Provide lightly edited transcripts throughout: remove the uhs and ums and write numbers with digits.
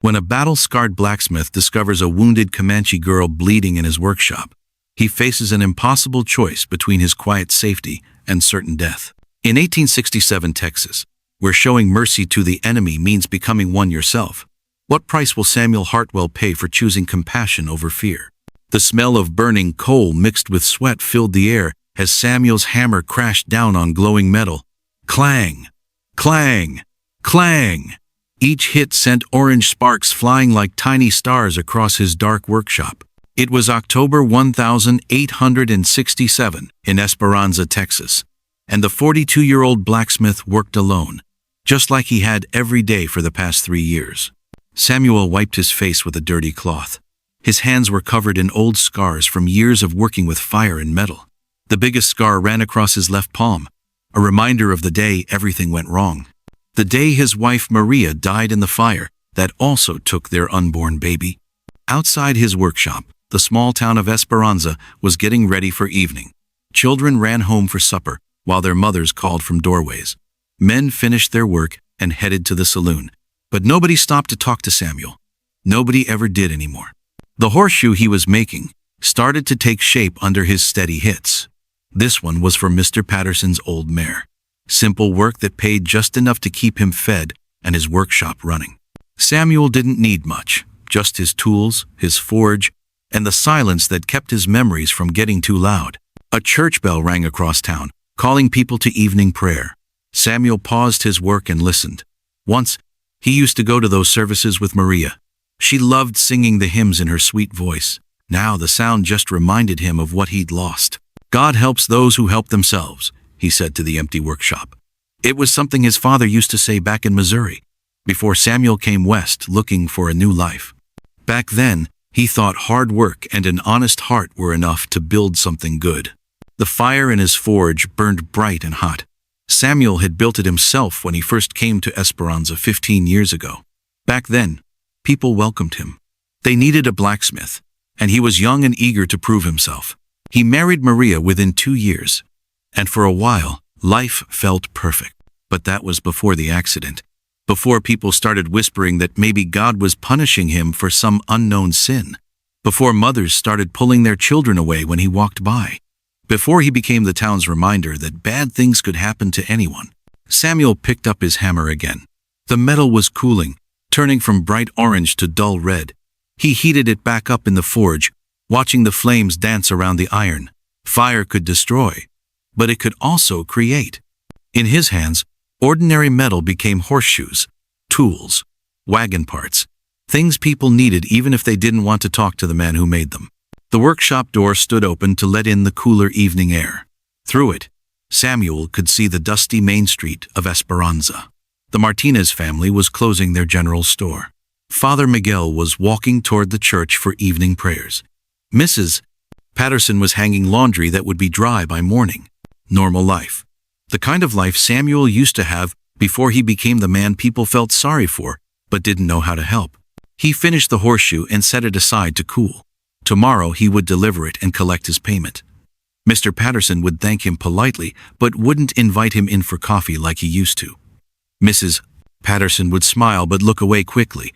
When a battle-scarred blacksmith discovers a wounded Comanche girl bleeding in his workshop, he faces an impossible choice between his quiet safety and certain death. In 1867 Texas, where showing mercy to the enemy means becoming one yourself, what price will Samuel Hartwell pay for choosing compassion over fear? The smell of burning coal mixed with sweat filled the air as Samuel's hammer crashed down on glowing metal. Clang! Clang! Clang! Each hit sent orange sparks flying like tiny stars across his dark workshop. It was October 1867 in Esperanza, Texas, and the 42-year-old blacksmith worked alone, just like he had every day for the past 3 years. Samuel wiped his face with a dirty cloth. His hands were covered in old scars from years of working with fire and metal. The biggest scar ran across his left palm, a reminder of the day everything went wrong. The day his wife Maria died in the fire that also took their unborn baby. Outside his workshop, the small town of Esperanza was getting ready for evening. Children ran home for supper, while their mothers called from doorways. Men finished their work and headed to the saloon. But nobody stopped to talk to Samuel. Nobody ever did anymore. The horseshoe he was making started to take shape under his steady hits. This one was for Mr. Patterson's old mare. Simple work that paid just enough to keep him fed and his workshop running. Samuel didn't need much, just his tools, his forge, and the silence that kept his memories from getting too loud. A church bell rang across town, calling people to evening prayer. Samuel paused his work and listened. Once, he used to go to those services with Maria. She loved singing the hymns in her sweet voice. Now the sound just reminded him of what he'd lost. God helps those who help themselves, he said to the empty workshop. It was something his father used to say back in Missouri, before Samuel came west looking for a new life. Back then, he thought hard work and an honest heart were enough to build something good. The fire in his forge burned bright and hot. Samuel had built it himself when he first came to Esperanza 15 years ago. Back then, people welcomed him. They needed a blacksmith, and he was young and eager to prove himself. He married Maria within 2 years, and for a while, life felt perfect. But that was before the accident, before people started whispering that maybe God was punishing him for some unknown sin, before mothers started pulling their children away when he walked by, before he became the town's reminder that bad things could happen to anyone. Samuel picked up his hammer again. The metal was cooling, turning from bright orange to dull red. He heated it back up in the forge, watching the flames dance around the iron. Fire could destroy, but it could also create. In his hands, ordinary metal became horseshoes, tools, wagon parts, things people needed even if they didn't want to talk to the man who made them. The workshop door stood open to let in the cooler evening air. Through it, Samuel could see the dusty main street of Esperanza. The Martinez family was closing their general store. Father Miguel was walking toward the church for evening prayers. Mrs. Patterson was hanging laundry that would be dry by morning. Normal life. The kind of life Samuel used to have before he became the man people felt sorry for, but didn't know how to help. He finished the horseshoe and set it aside to cool. Tomorrow he would deliver it and collect his payment. Mr. Patterson would thank him politely, but wouldn't invite him in for coffee like he used to. Mrs. Patterson would smile but look away quickly,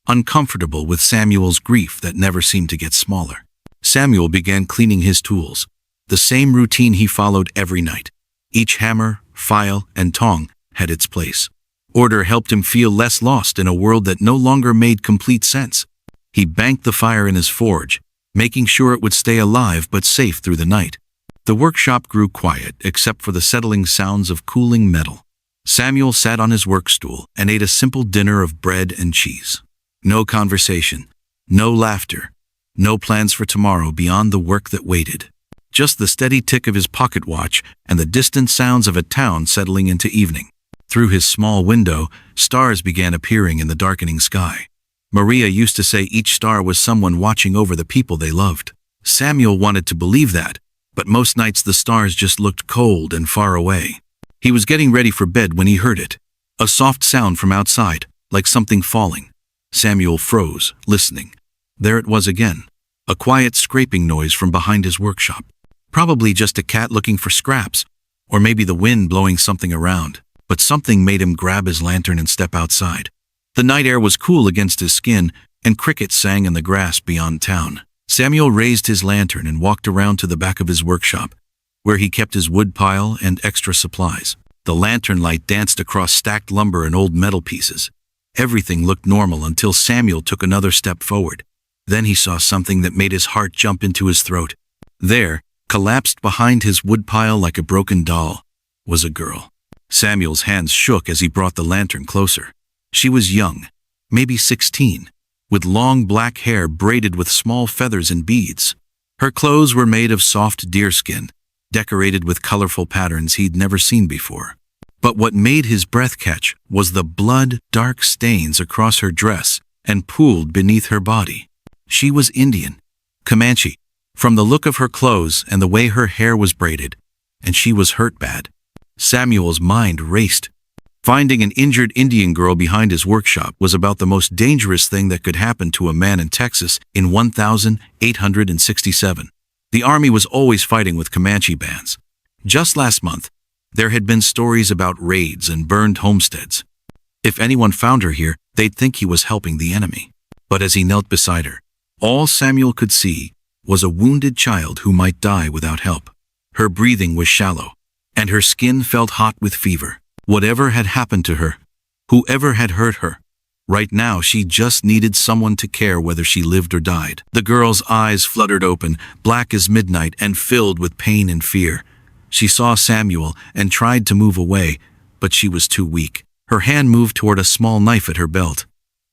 uncomfortable with Samuel's grief that never seemed to get smaller. Samuel began cleaning his tools, the same routine he followed every night. Each hammer, file, and tong had its place. Order helped him feel less lost in a world that no longer made complete sense. He banked the fire in his forge, making sure it would stay alive but safe through the night. The workshop grew quiet except for the settling sounds of cooling metal. Samuel sat on his work stool and ate a simple dinner of bread and cheese. No conversation, no laughter, no plans for tomorrow beyond the work that waited. Just the steady tick of his pocket watch and the distant sounds of a town settling into evening. Through his small window, stars began appearing in the darkening sky. Maria used to say each star was someone watching over the people they loved. Samuel wanted to believe that, but most nights the stars just looked cold and far away. He was getting ready for bed when he heard it. A soft sound from outside, like something falling. Samuel froze, listening. There it was again. A quiet scraping noise from behind his workshop. Probably just a cat looking for scraps, or maybe the wind blowing something around. But something made him grab his lantern and step outside. The night air was cool against his skin, and crickets sang in the grass beyond town. Samuel raised his lantern and walked around to the back of his workshop, where he kept his wood pile and extra supplies. The lantern light danced across stacked lumber and old metal pieces. Everything looked normal until Samuel took another step forward. Then he saw something that made his heart jump into his throat. There, collapsed behind his woodpile like a broken doll, was a girl. Samuel's hands shook as he brought the lantern closer. She was young, maybe 16, with long black hair braided with small feathers and beads. Her clothes were made of soft deerskin, decorated with colorful patterns he'd never seen before. But what made his breath catch was the blood-dark stains across her dress and pooled beneath her body. She was Indian, Comanche, from the look of her clothes and the way her hair was braided, and she was hurt bad. Samuel's mind raced. Finding an injured Indian girl behind his workshop was about the most dangerous thing that could happen to a man in Texas in 1867. The army was always fighting with Comanche bands. Just last month, there had been stories about raids and burned homesteads. If anyone found her here, they'd think he was helping the enemy. But as he knelt beside her, all Samuel could see was a wounded child who might die without help. Her breathing was shallow, and her skin felt hot with fever. Whatever had happened to her, whoever had hurt her, right now she just needed someone to care whether she lived or died. The girl's eyes fluttered open, black as midnight and filled with pain and fear. She saw Samuel and tried to move away, but she was too weak. Her hand moved toward a small knife at her belt,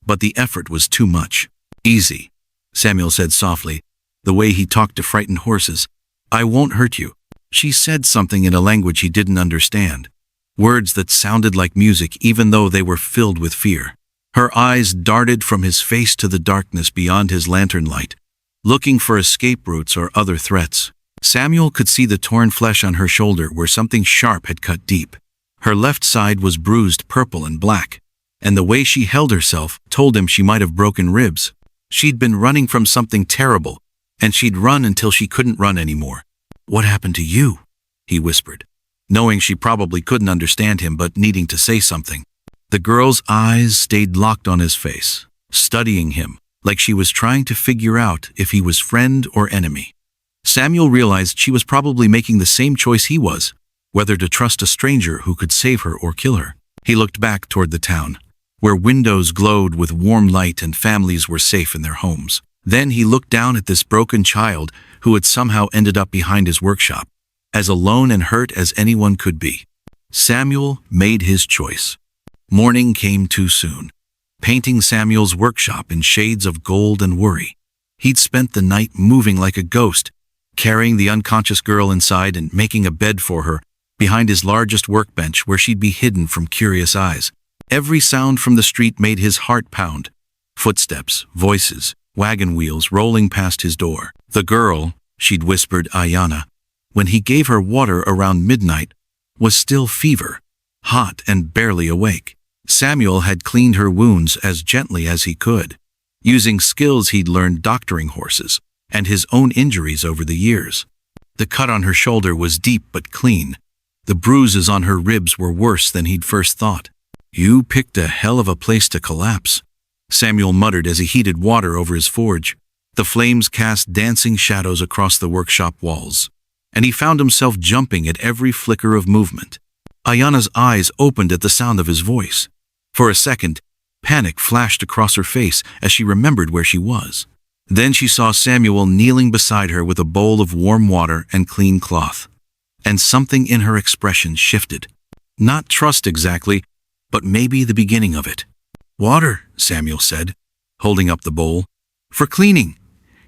but the effort was too much. "Easy," Samuel said softly, the way he talked to frightened horses. "I won't hurt you." She said something in a language he didn't understand, words that sounded like music even though they were filled with fear. Her eyes darted from his face to the darkness beyond his lantern light, looking for escape routes or other threats. Samuel could see the torn flesh on her shoulder where something sharp had cut deep. Her left side was bruised purple and black, and the way she held herself told him she might have broken ribs. She'd been running from something terrible, and she'd run until she couldn't run anymore. "What happened to you?" he whispered, knowing she probably couldn't understand him but needing to say something. The girl's eyes stayed locked on his face, studying him, like she was trying to figure out if he was friend or enemy. Samuel realized she was probably making the same choice he was, whether to trust a stranger who could save her or kill her. He looked back toward the town, where windows glowed with warm light and families were safe in their homes. Then he looked down at this broken child who had somehow ended up behind his workshop, as alone and hurt as anyone could be. Samuel made his choice. Morning came too soon, painting Samuel's workshop in shades of gold and worry. He'd spent the night moving like a ghost, carrying the unconscious girl inside and making a bed for her behind his largest workbench where she'd be hidden from curious eyes. Every sound from the street made his heart pound. Footsteps, voices, wagon wheels rolling past his door. The girl, she'd whispered Ayanna, when he gave her water around midnight, was still fever, hot and barely awake. Samuel had cleaned her wounds as gently as he could, using skills he'd learned doctoring horses and his own injuries over the years. The cut on her shoulder was deep but clean. The bruises on her ribs were worse than he'd first thought. "You picked a hell of a place to collapse," Samuel muttered as he heated water over his forge. The flames cast dancing shadows across the workshop walls, and he found himself jumping at every flicker of movement. Ayanna's eyes opened at the sound of his voice. For a second, panic flashed across her face as she remembered where she was. Then she saw Samuel kneeling beside her with a bowl of warm water and clean cloth, and something in her expression shifted. Not trust exactly, but maybe the beginning of it. "Water," Samuel said, holding up the bowl. "For cleaning."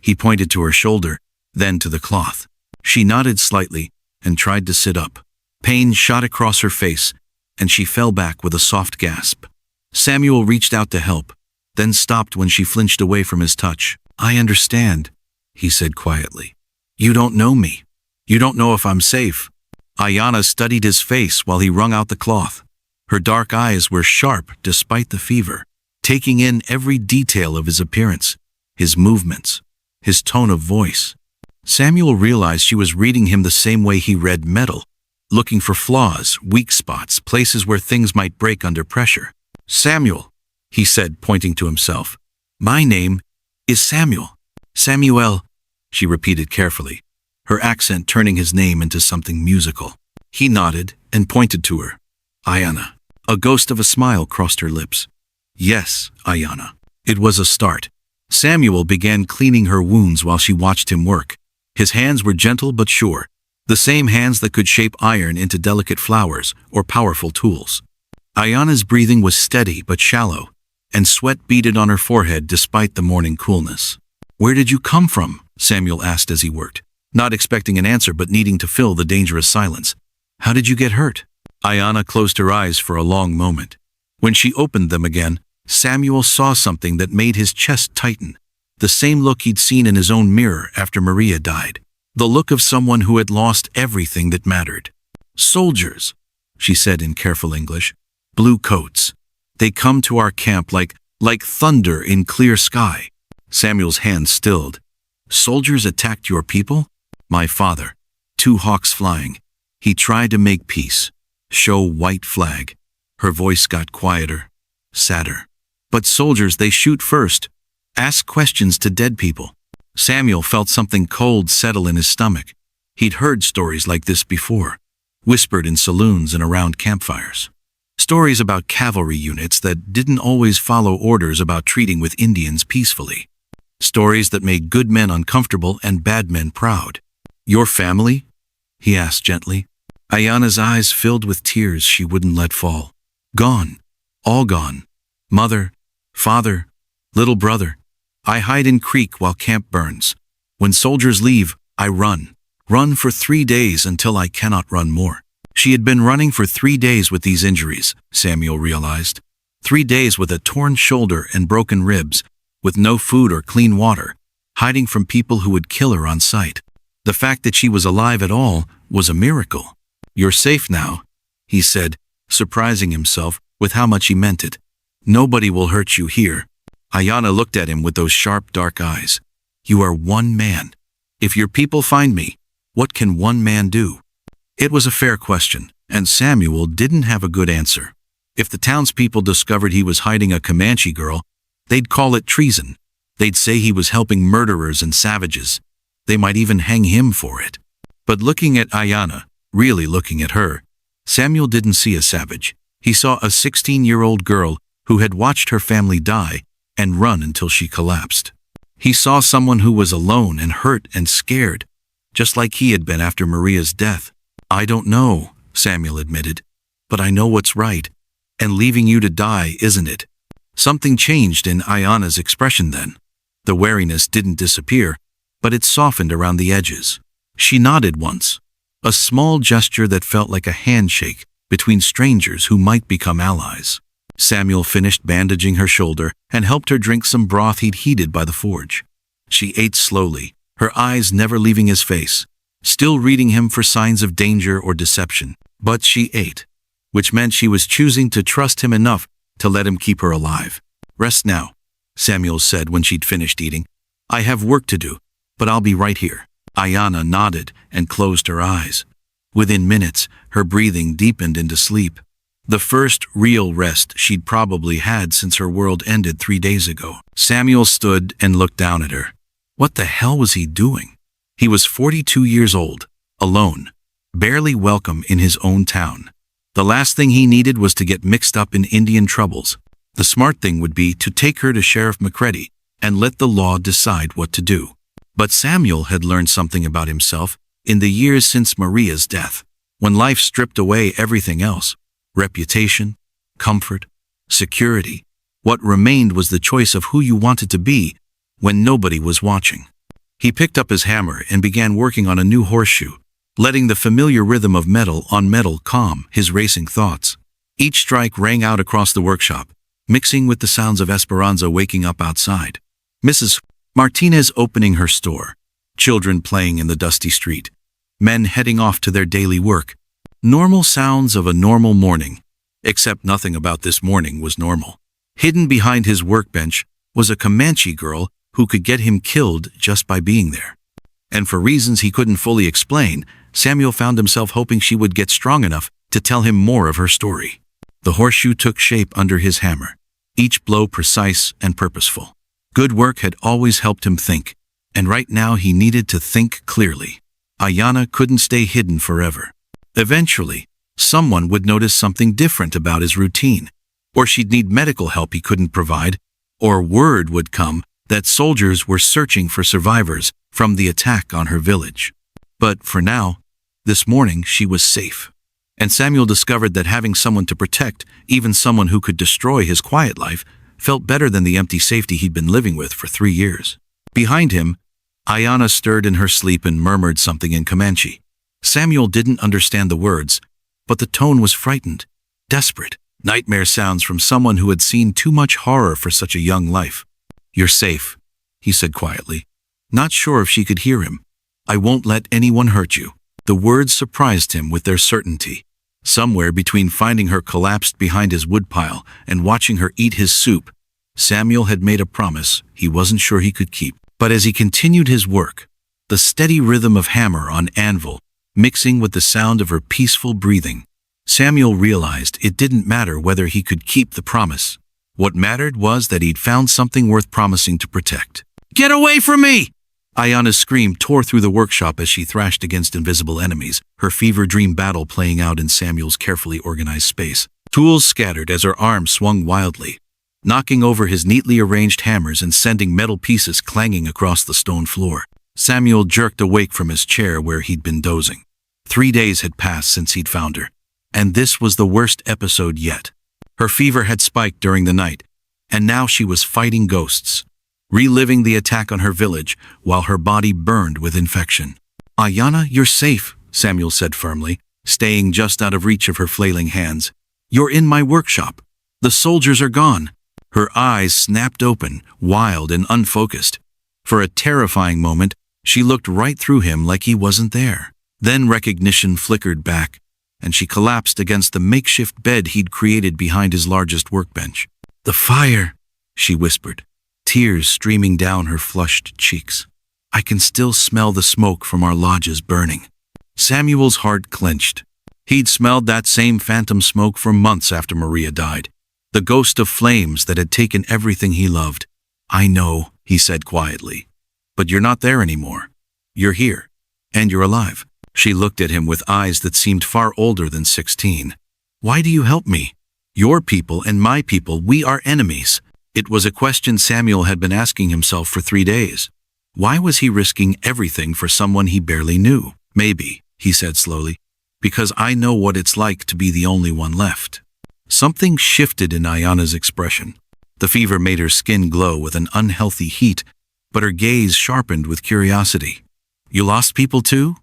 He pointed to her shoulder, then to the cloth. She nodded slightly and tried to sit up. Pain shot across her face, and she fell back with a soft gasp. Samuel reached out to help, then stopped when she flinched away from his touch. "I understand," he said quietly. "You don't know me. You don't know if I'm safe." Ayanna studied his face while he wrung out the cloth. Her dark eyes were sharp despite the fever, taking in every detail of his appearance, his movements, his tone of voice. Samuel realized she was reading him the same way he read metal, looking for flaws, weak spots, places where things might break under pressure. "Samuel," he said, pointing to himself. My name is Samuel. Samuel, she repeated carefully, her accent turning his name into something musical. He nodded and pointed to her. Ayana. A ghost of a smile crossed her lips. Yes, Ayana. It was a start. Samuel began cleaning her wounds while she watched him work. His hands were gentle but sure, the same hands that could shape iron into delicate flowers or powerful tools. Ayana's breathing was steady but shallow, and sweat beaded on her forehead despite the morning coolness. Where did you come from? Samuel asked as he worked, not expecting an answer but needing to fill the dangerous silence. How did you get hurt? Ayana closed her eyes for a long moment. When she opened them again, Samuel saw something that made his chest tighten, the same look he'd seen in his own mirror after Maria died, the look of someone who had lost everything that mattered. Soldiers, she said in careful English. Blue coats. They come to our camp like thunder in clear sky. Samuel's hand stilled. Soldiers attacked your people? My father. 2 hawks flying. He tried to make peace. Show white flag. Her voice got quieter, sadder. But soldiers, they shoot first. Ask questions to dead people. Samuel felt something cold settle in his stomach. He'd heard stories like this before, whispered in saloons and around campfires. Stories about cavalry units that didn't always follow orders about treating with Indians peacefully. Stories that made good men uncomfortable and bad men proud. Your family? He asked gently. Ayana's eyes filled with tears she wouldn't let fall. Gone. All gone. Mother, father, little brother. I hide in creek while camp burns. When soldiers leave, I run. Run for 3 days until I cannot run more. She had been running for 3 days with these injuries, Samuel realized. 3 days with a torn shoulder and broken ribs, with no food or clean water, hiding from people who would kill her on sight. The fact that she was alive at all was a miracle. You're safe now, he said, surprising himself with how much he meant it. Nobody will hurt you here. Ayana looked at him with those sharp, dark eyes. You are one man. If your people find me, what can one man do? It was a fair question, and Samuel didn't have a good answer. If the townspeople discovered he was hiding a Comanche girl, they'd call it treason. They'd say he was helping murderers and savages. They might even hang him for it. But looking at Ayana, really looking at her, Samuel didn't see a savage. He saw a 16-year-old girl who had watched her family die and run until she collapsed. He saw someone who was alone and hurt and scared, just like he had been after Maria's death. I don't know, Samuel admitted, but I know what's right, and leaving you to die, isn't it? Something changed in Ayana's expression then. The wariness didn't disappear, but it softened around the edges. She nodded once, a small gesture that felt like a handshake between strangers who might become allies. Samuel finished bandaging her shoulder and helped her drink some broth he'd heated by the forge. She ate slowly, her eyes never leaving his face, still reading him for signs of danger or deception. But she ate, which meant she was choosing to trust him enough to let him keep her alive. Rest now, Samuel said when she'd finished eating. I have work to do, but I'll be right here. Ayana nodded and closed her eyes. Within minutes, her breathing deepened into sleep. The first real rest she'd probably had since her world ended 3 days ago. Samuel stood and looked down at her. What the hell was he doing? He was 42 years old, alone, barely welcome in his own town. The last thing he needed was to get mixed up in Indian troubles. The smart thing would be to take her to Sheriff McCready and let the law decide what to do. But Samuel had learned something about himself in the years since Maria's death, when life stripped away everything else. Reputation, comfort, security. What remained was the choice of who you wanted to be when nobody was watching. He picked up his hammer and began working on a new horseshoe, letting the familiar rhythm of metal on metal calm his racing thoughts. Each strike rang out across the workshop, mixing with the sounds of Esperanza waking up outside, Mrs. Martinez opening her store, children playing in the dusty street, men heading off to their daily work. Normal sounds of a normal morning, except nothing about this morning was normal. Hidden behind his workbench was a Comanche girl who could get him killed just by being there. And for reasons he couldn't fully explain, Samuel found himself hoping she would get strong enough to tell him more of her story. The horseshoe took shape under his hammer. each blow precise and purposeful. Good work had always helped him think, and right now he needed to think clearly. Ayanna couldn't stay hidden forever. Eventually, someone would notice something different about his routine, or she'd need medical help he couldn't provide, or word would come that soldiers were searching for survivors from the attack on her village. But for now, this morning she was safe. And Samuel discovered that having someone to protect, even someone who could destroy his quiet life, felt better than the empty safety he'd been living with for 3 years. Behind him, Ayanna stirred in her sleep and murmured something in Comanche. Samuel didn't understand the words, but the tone was frightened, desperate, nightmare sounds from someone who had seen too much horror for such a young life. "You're safe," he said quietly, not sure if she could hear him. "I won't let anyone hurt you." The words surprised him with their certainty. Somewhere between finding her collapsed behind his woodpile and watching her eat his soup, Samuel had made a promise he wasn't sure he could keep. But as he continued his work, the steady rhythm of hammer on anvil mixing with the sound of her peaceful breathing, Samuel realized it didn't matter whether he could keep the promise. What mattered was that he'd found something worth promising to protect. "Get away from me!" Ayanna's scream tore through the workshop as she thrashed against invisible enemies, her fever dream battle playing out in Samuel's carefully organized space. Tools scattered as her arms swung wildly, knocking over his neatly arranged hammers and sending metal pieces clanging across the stone floor. Samuel jerked awake from his chair where he'd been dozing. 3 days had passed since he'd found her, and this was the worst episode yet. Her fever had spiked during the night, and now she was fighting ghosts, reliving the attack on her village while her body burned with infection. "Ayanna, you're safe," Samuel said firmly, staying just out of reach of her flailing hands. "You're in my workshop. The soldiers are gone." Her eyes snapped open, wild and unfocused. For a terrifying moment, she looked right through him like he wasn't there. Then recognition flickered back, and she collapsed against the makeshift bed he'd created behind his largest workbench. "The fire," she whispered, tears streaming down her flushed cheeks. "I can still smell the smoke from our lodges burning." Samuel's heart clenched. He'd smelled that same phantom smoke for months after Maria died, the ghost of flames that had taken everything he loved. "I know," he said quietly, "but you're not there anymore. You're here, and you're alive." She looked at him with eyes that seemed far older than 16. "Why do you help me? Your people and my people, we are enemies." It was a question Samuel had been asking himself for 3 days. Why was he risking everything for someone he barely knew? "Maybe," he said slowly, "because I know what it's like to be the only one left." Something shifted in Ayanna's expression. The fever made her skin glow with an unhealthy heat, but her gaze sharpened with curiosity. "You lost people too?"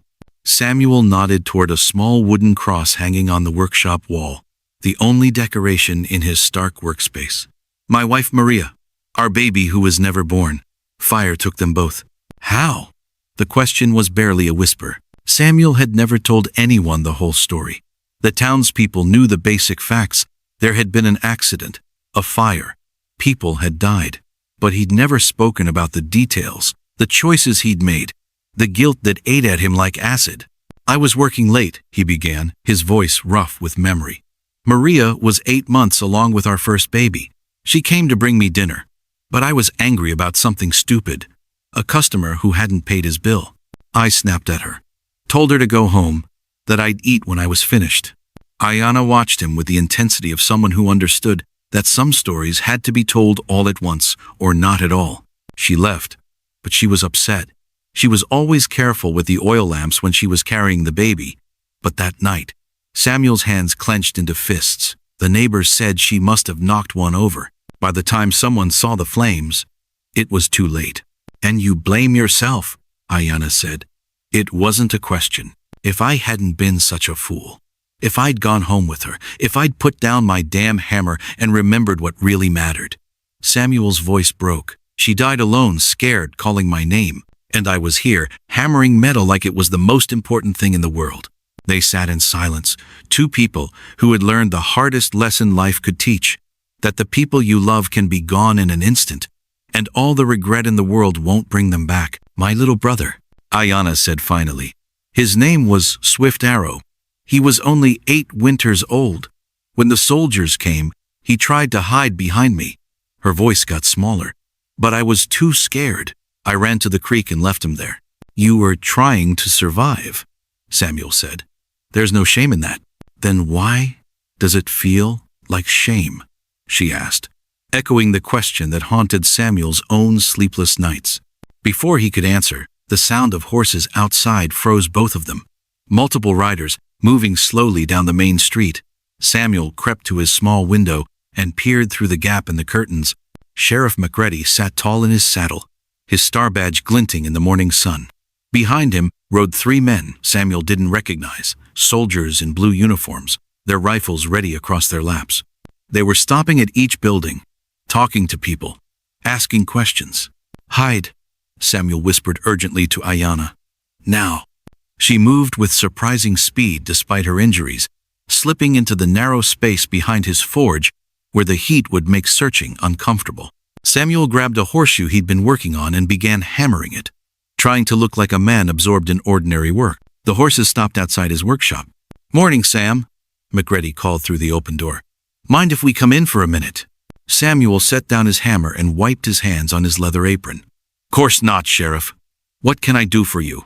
Samuel nodded toward a small wooden cross hanging on the workshop wall, the only decoration in his stark workspace. "My wife Maria, our baby who was never born. Fire took them both." "How?" The question was barely a whisper. Samuel had never told anyone the whole story. The townspeople knew the basic facts. There had been an accident, a fire. People had died. But he'd never spoken about the details, the choices he'd made, the guilt that ate at him like acid. "I was working late," he began, his voice rough with memory. "Maria was 8 months along with our first baby. She came to bring me dinner, but I was angry about something stupid, a customer who hadn't paid his bill. I snapped at her, told her to go home, that I'd eat when I was finished." Ayanna watched him with the intensity of someone who understood that some stories had to be told all at once or not at all. She left, but she was upset. She was always careful with the oil lamps when she was carrying the baby, but that night, Samuel's hands clenched into fists. The neighbors said she must have knocked one over. By the time someone saw the flames, it was too late. "And you blame yourself," Ayanna said. "It wasn't a question. If I hadn't been such a fool, if I'd gone home with her, if I'd put down my damn hammer and remembered what really mattered." Samuel's voice broke. "She died alone, scared, calling my name. And I was here, hammering metal like it was the most important thing in the world." They sat in silence, two people who had learned the hardest lesson life could teach, that the people you love can be gone in an instant, and all the regret in the world won't bring them back. "My little brother," Ayanna said finally. "His name was Swift Arrow. He was only 8 winters old. When the soldiers came, he tried to hide behind me, Her voice got smaller. But I was too scared. I ran to the creek and left him there. You were trying to survive, Samuel said. There's no shame in that. Then why does it feel like shame? She asked, echoing the question that haunted Samuel's own sleepless nights. Before he could answer, the sound of horses outside froze both of them. Multiple riders, moving slowly down the main street. Samuel crept to his small window and peered through the gap in the curtains. Sheriff McReady sat tall in his saddle, his star badge glinting in the morning sun. Behind him rode 3 men Samuel didn't recognize, soldiers in blue uniforms, their rifles ready across their laps. They were stopping at each building, talking to people, asking questions. Hide, Samuel whispered urgently to Ayanna. Now. She moved with surprising speed despite her injuries, slipping into the narrow space behind his forge where the heat would make searching uncomfortable. Samuel grabbed a horseshoe he'd been working on and began hammering it, trying to look like a man absorbed in ordinary work. The horses stopped outside his workshop. Morning, Sam, McReady called through the open door. Mind if we come in for a minute? Samuel set down his hammer and wiped his hands on his leather apron. Course not, Sheriff. What can I do for you?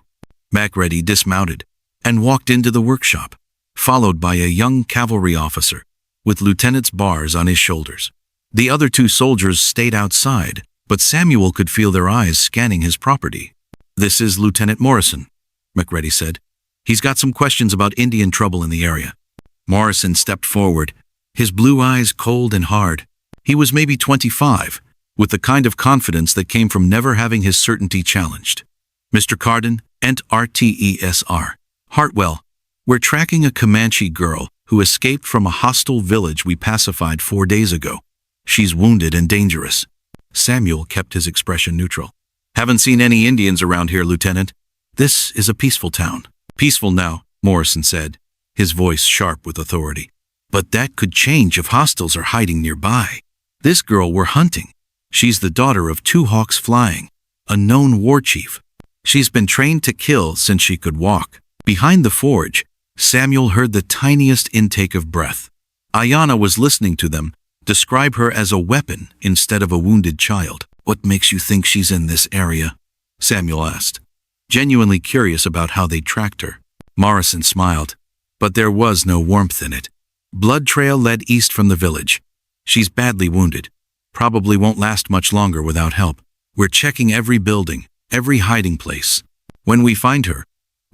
McReady dismounted and walked into the workshop, followed by a young cavalry officer with lieutenant's bars on his shoulders. The other 2 soldiers stayed outside, but Samuel could feel their eyes scanning his property. This is Lieutenant Morrison, McReady said. He's got some questions about Indian trouble in the area. Morrison stepped forward, his blue eyes cold and hard. He was maybe 25, with the kind of confidence that came from never having his certainty challenged. Mr. Carden, Ent RTESR. Hartwell, we're tracking a Comanche girl who escaped from a hostile village we pacified 4 days ago. She's wounded and dangerous. Samuel kept his expression neutral. Haven't seen any Indians around here, Lieutenant. This is a peaceful town. Peaceful now, Morrison said, his voice sharp with authority. But that could change if hostiles are hiding nearby. This girl we're hunting. She's the daughter of 2 hawks flying, a known war chief. She's been trained to kill since she could walk. Behind the forge, Samuel heard the tiniest intake of breath. Ayanna was listening to them describe her as a weapon instead of a wounded child. What makes you think she's in this area? Samuel asked, genuinely curious about how they tracked her. Morrison smiled, but there was no warmth in it. Blood trail led east from the village. She's badly wounded. Probably won't last much longer without help. We're checking every building, every hiding place. When we find her,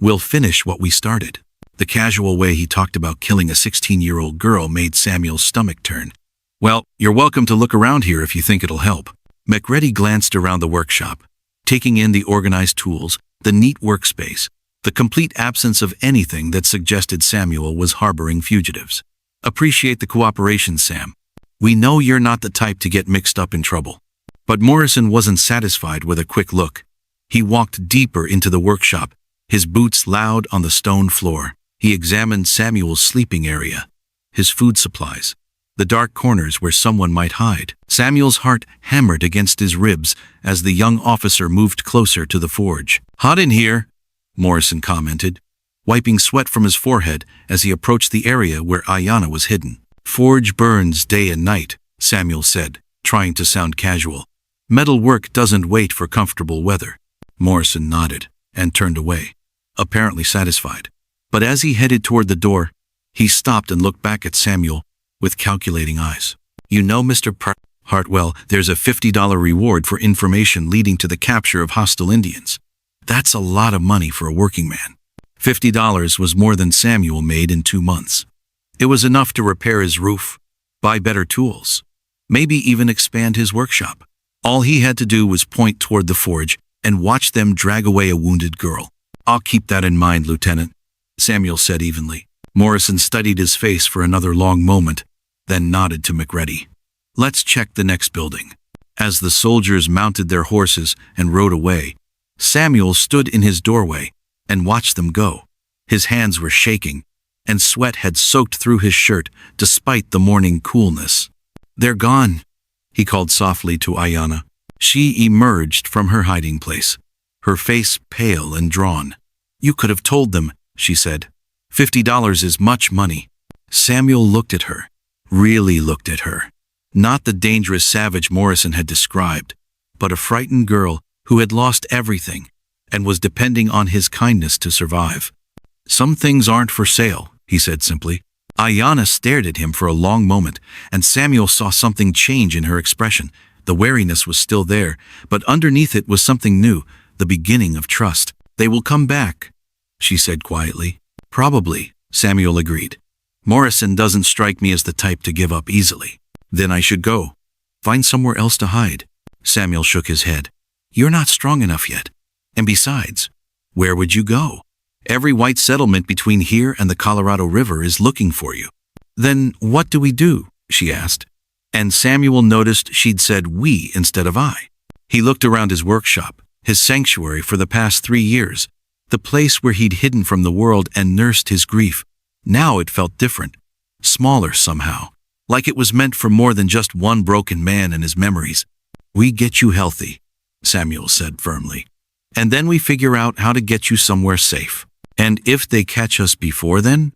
we'll finish what we started. The casual way he talked about killing a 16-year-old girl made Samuel's stomach turn. Well, you're welcome to look around here if you think it'll help. McReady glanced around the workshop, taking in the organized tools, the neat workspace, the complete absence of anything that suggested Samuel was harboring fugitives. Appreciate the cooperation, Sam. We know you're not the type to get mixed up in trouble. But Morrison wasn't satisfied with a quick look. He walked deeper into the workshop, his boots loud on the stone floor. He examined Samuel's sleeping area, his food supplies, the dark corners where someone might hide. Samuel's heart hammered against his ribs as the young officer moved closer to the forge. Hot in here, Morrison commented, wiping sweat from his forehead as he approached the area where Ayanna was hidden. Forge burns day and night, Samuel said, trying to sound casual. Metal work doesn't wait for comfortable weather. Morrison nodded and turned away, apparently satisfied. But as he headed toward the door, he stopped and looked back at Samuel with calculating eyes. You know, Mr. Hartwell, there's a $50 reward for information leading to the capture of hostile Indians. That's a lot of money for a working man. $50 was more than Samuel made in 2 months. It was enough to repair his roof, buy better tools, maybe even expand his workshop. All he had to do was point toward the forge and watch them drag away a wounded girl. I'll keep that in mind, Lieutenant, Samuel said evenly. Morrison studied his face for another long moment, then nodded to McReady. Let's check the next building. As the soldiers mounted their horses and rode away, Samuel stood in his doorway and watched them go. His hands were shaking, and sweat had soaked through his shirt despite the morning coolness. They're gone, he called softly to Ayanna. She emerged from her hiding place, her face pale and drawn. You could have told them, she said. $50 is much money. Samuel looked at her, really looked at her. Not the dangerous savage Morrison had described, but a frightened girl who had lost everything and was depending on his kindness to survive. "Some things aren't for sale," he said simply. Ayanna stared at him for a long moment, and Samuel saw something change in her expression. The wariness was still there, but underneath it was something new, the beginning of trust. "They will come back," she said quietly. "Probably," Samuel agreed. "Morrison doesn't strike me as the type to give up easily." "Then I should go. Find somewhere else to hide." Samuel shook his head. "You're not strong enough yet. And besides, where would you go? Every white settlement between here and the Colorado River is looking for you." "Then what do we do?" she asked. And Samuel noticed she'd said we instead of I. He looked around his workshop, his sanctuary for the past 3 years, the place where he'd hidden from the world and nursed his grief. Now it felt different, smaller somehow, like it was meant for more than just one broken man and his memories. "We get you healthy," Samuel said firmly. "And then we figure out how to get you somewhere safe. And if they catch us before then?"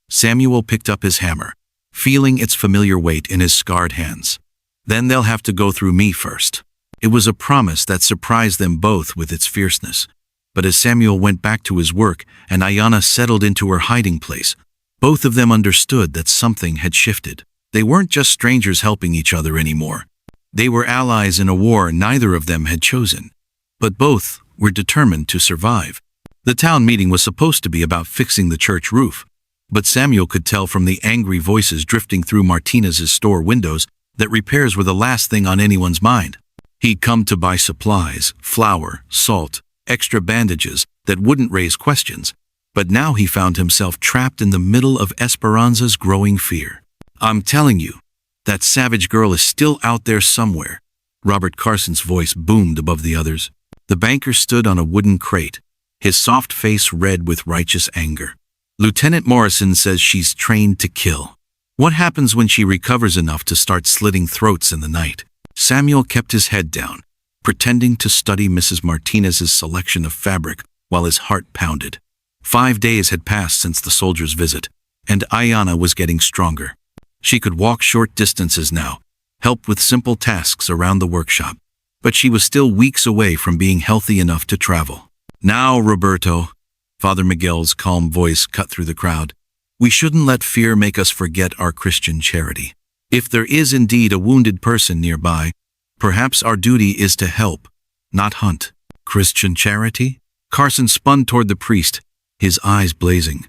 Samuel picked up his hammer, feeling its familiar weight in his scarred hands. "Then they'll have to go through me first." It was a promise that surprised them both with its fierceness. But as Samuel went back to his work and Ayanna settled into her hiding place, both of them understood that something had shifted. They weren't just strangers helping each other anymore. They were allies in a war neither of them had chosen. But both were determined to survive. The town meeting was supposed to be about fixing the church roof, but Samuel could tell from the angry voices drifting through Martinez's store windows that repairs were the last thing on anyone's mind. He'd come to buy supplies, flour, salt, extra bandages that wouldn't raise questions, but now he found himself trapped in the middle of Esperanza's growing fear. "I'm telling you, that savage girl is still out there somewhere." Robert Carson's voice boomed above the others. The banker stood on a wooden crate, his soft face red with righteous anger. "Lieutenant Morrison says she's trained to kill. What happens when she recovers enough to start slitting throats in the night?" Samuel kept his head down, pretending to study Mrs. Martinez's selection of fabric while his heart pounded. 5 days had passed since the soldier's visit, and Ayanna was getting stronger. She could walk short distances now, help with simple tasks around the workshop, but she was still weeks away from being healthy enough to travel. "Now, Roberto," Father Miguel's calm voice cut through the crowd, "we shouldn't let fear make us forget our Christian charity. If there is indeed a wounded person nearby, perhaps our duty is to help, not hunt." "Christian charity?" Carson spun toward the priest, his eyes blazing.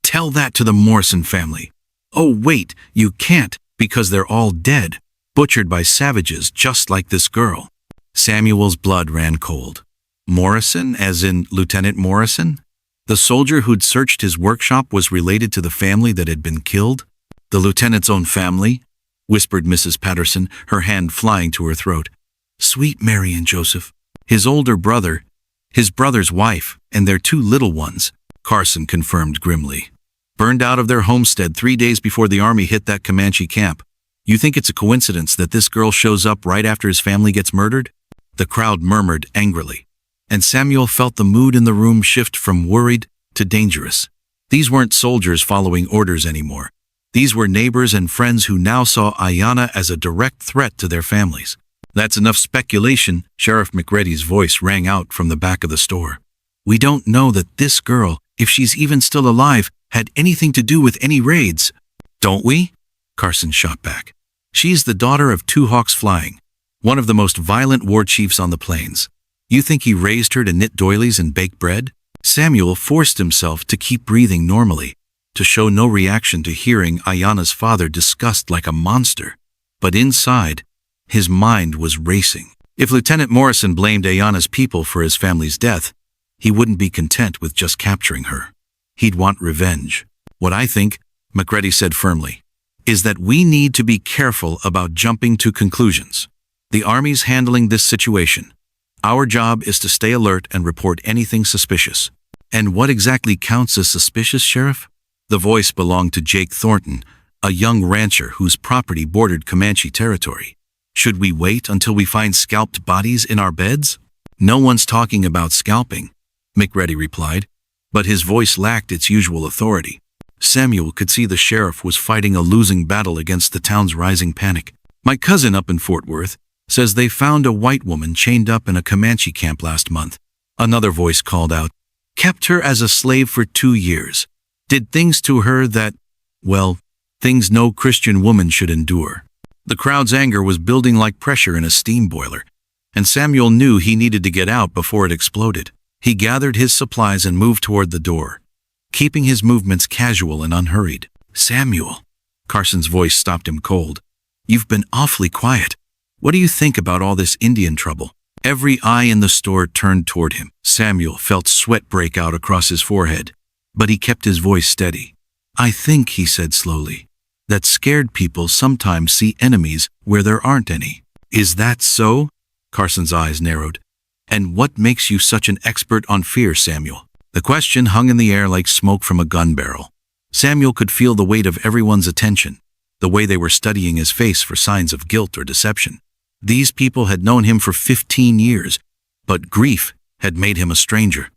"Tell that to the Morrison family." "Oh wait, you can't, because they're all dead, butchered by savages just like this girl." Samuel's blood ran cold. Morrison, as in Lieutenant Morrison? The soldier who'd searched his workshop was related to the family that had been killed? "The lieutenant's own family?" whispered Mrs. Patterson, her hand flying to her throat. "Sweet Mary and Joseph. His older brother, his brother's wife, and their 2 little ones," Carson confirmed grimly. "Burned out of their homestead 3 days before the army hit that Comanche camp. You think it's a coincidence that this girl shows up right after his family gets murdered?" The crowd murmured angrily, and Samuel felt the mood in the room shift from worried to dangerous. These weren't soldiers following orders anymore. These were neighbors and friends who now saw Ayanna as a direct threat to their families. "That's enough speculation," Sheriff McReady's voice rang out from the back of the store. "We don't know that this girl, if she's even still alive, had anything to do with any raids." "Don't we?" Carson shot back. "She's the daughter of 2 hawks flying, one of the most violent war chiefs on the plains. You think he raised her to knit doilies and bake bread?" Samuel forced himself to keep breathing normally, to show no reaction to hearing Ayanna's father discussed like a monster. But inside, his mind was racing. If Lieutenant Morrison blamed Ayanna's people for his family's death, he wouldn't be content with just capturing her. He'd want revenge. "What I think," McReady said firmly, "is that we need to be careful about jumping to conclusions. The Army's handling this situation. Our job is to stay alert and report anything suspicious." "And what exactly counts as suspicious, Sheriff?" The voice belonged to Jake Thornton, a young rancher whose property bordered Comanche territory. "Should we wait until we find scalped bodies in our beds?" "No one's talking about scalping," McReady replied, but his voice lacked its usual authority. Samuel could see the sheriff was fighting a losing battle against the town's rising panic. My cousin up in Fort Worth says they found a white woman chained up in a Comanche camp last month. Another voice called out. Kept her as a slave for 2 years. Did things to her that, well, things no Christian woman should endure. The crowd's anger was building like pressure in a steam boiler, and Samuel knew he needed to get out before it exploded. He gathered his supplies and moved toward the door, keeping his movements casual and unhurried. Samuel, Carson's voice stopped him cold. You've been awfully quiet. What do you think about all this Indian trouble? Every eye in the store turned toward him. Samuel felt sweat break out across his forehead, but he kept his voice steady. I think, he said slowly, that scared people sometimes see enemies where there aren't any. Is that so? Carson's eyes narrowed. And what makes you such an expert on fear, Samuel? The question hung in the air like smoke from a gun barrel. Samuel could feel the weight of everyone's attention, the way they were studying his face for signs of guilt or deception. These people had known him for 15 years, but grief had made him a stranger.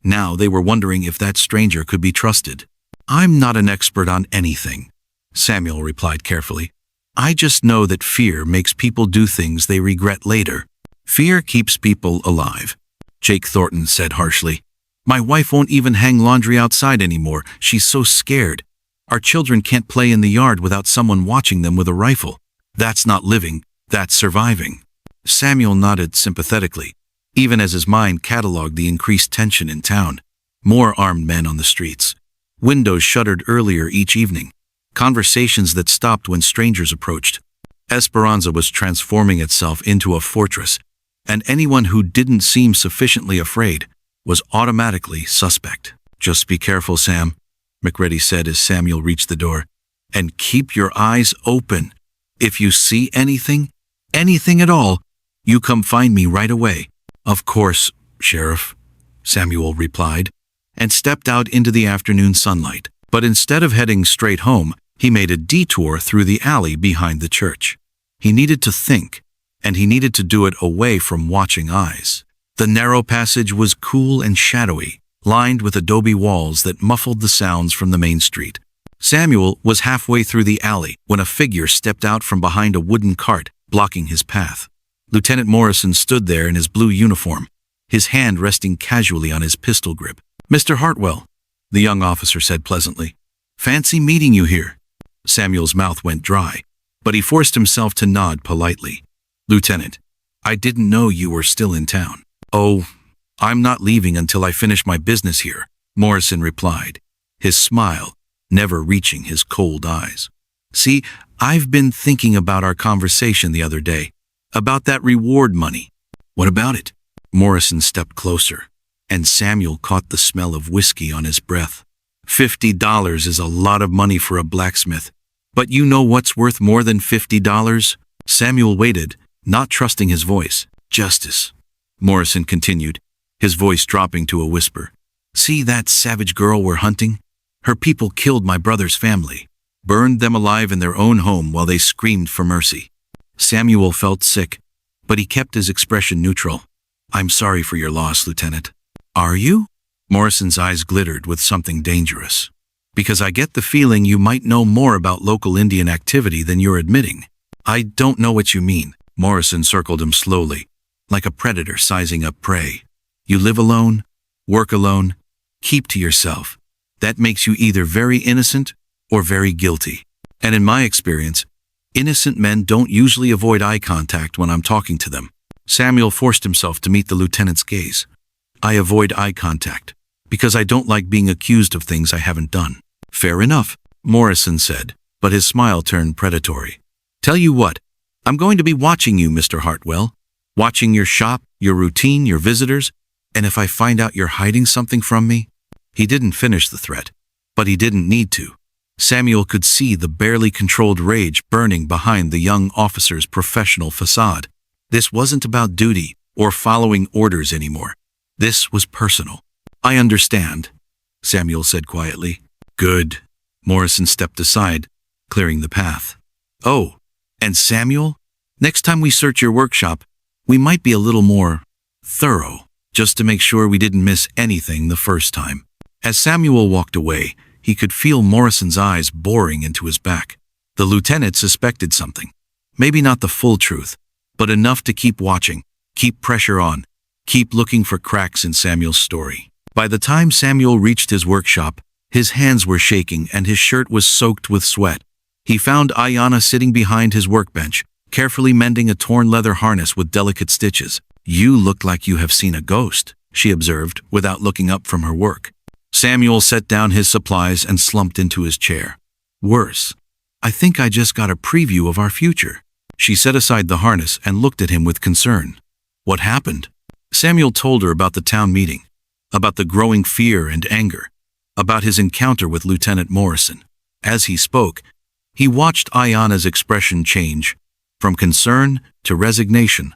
Now they were wondering if that stranger could be trusted. I'm not an expert on anything, Samuel replied carefully. I just know that fear makes people do things they regret later. Fear keeps people alive, Jake Thornton said harshly. My wife won't even hang laundry outside anymore. She's so scared. Our children can't play in the yard without someone watching them with a rifle. That's not living, that's surviving. Samuel nodded sympathetically, even as his mind cataloged the increased tension in town. More armed men on the streets. Windows shuttered earlier each evening. Conversations that stopped when strangers approached. Esperanza was transforming itself into a fortress, and anyone who didn't seem sufficiently afraid was automatically suspect. Just be careful, Sam, McReady said as Samuel reached the door. And keep your eyes open. If you see anything at all, you come find me right away. Of course, Sheriff, Samuel replied, and stepped out into the afternoon sunlight. But instead of heading straight home, he made a detour through the alley behind the church. He needed to think, and he needed to do it away from watching eyes. The narrow passage was cool and shadowy, lined with adobe walls that muffled the sounds from the main street. Samuel was halfway through the alley when a figure stepped out from behind a wooden cart, blocking his path. Lieutenant Morrison stood there in his blue uniform, his hand resting casually on his pistol grip. Mr. Hartwell, the young officer said pleasantly. Fancy meeting you here. Samuel's mouth went dry, but he forced himself to nod politely. Lieutenant, I didn't know you were still in town. Oh, I'm not leaving until I finish my business here, Morrison replied, his smile never reaching his cold eyes. See, I've been thinking about our conversation the other day, about that reward money. What about it? Morrison stepped closer, and Samuel caught the smell of whiskey on his breath. $50 is a lot of money for a blacksmith, but you know what's worth more than $50? Samuel waited, not trusting his voice. Justice, Morrison continued, his voice dropping to a whisper. See that savage girl we're hunting? Her people killed my brother's family, burned them alive in their own home while they screamed for mercy. Samuel felt sick, but he kept his expression neutral. I'm sorry for your loss, Lieutenant. Are you? Morrison's eyes glittered with something dangerous. Because I get the feeling you might know more about local Indian activity than you're admitting. I don't know what you mean. Morrison circled him slowly, like a predator sizing up prey. You live alone, work alone, keep to yourself. That makes you either very innocent or very guilty. And in my experience, innocent men don't usually avoid eye contact when I'm talking to them. Samuel forced himself to meet the lieutenant's gaze. I avoid eye contact because I don't like being accused of things I haven't done. Fair enough, Morrison said, but his smile turned predatory. Tell you what, I'm going to be watching you, Mr. Hartwell. Watching your shop, your routine, your visitors, and if I find out you're hiding something from me. He didn't finish the threat, but he didn't need to. Samuel could see the barely controlled rage burning behind the young officer's professional facade. This wasn't about duty or following orders anymore. This was personal. I understand, Samuel said quietly. Good. Morrison stepped aside, clearing the path. Oh, and Samuel, next time we search your workshop, we might be a little more thorough, just to make sure we didn't miss anything the first time. As Samuel walked away, he could feel Morrison's eyes boring into his back. The lieutenant suspected something. Maybe not the full truth, but enough to keep watching, keep pressure on, keep looking for cracks in Samuel's story. By the time Samuel reached his workshop, his hands were shaking and his shirt was soaked with sweat. He found Ayanna sitting behind his workbench, carefully mending a torn leather harness with delicate stitches. "You look like you have seen a ghost," she observed, without looking up from her work. Samuel set down his supplies and slumped into his chair. "Worse. I think I just got a preview of our future." She set aside the harness and looked at him with concern. "What happened?" Samuel told her about the town meeting, about the growing fear and anger, about his encounter with Lieutenant Morrison. As he spoke, he watched Ayanna's expression change, from concern to resignation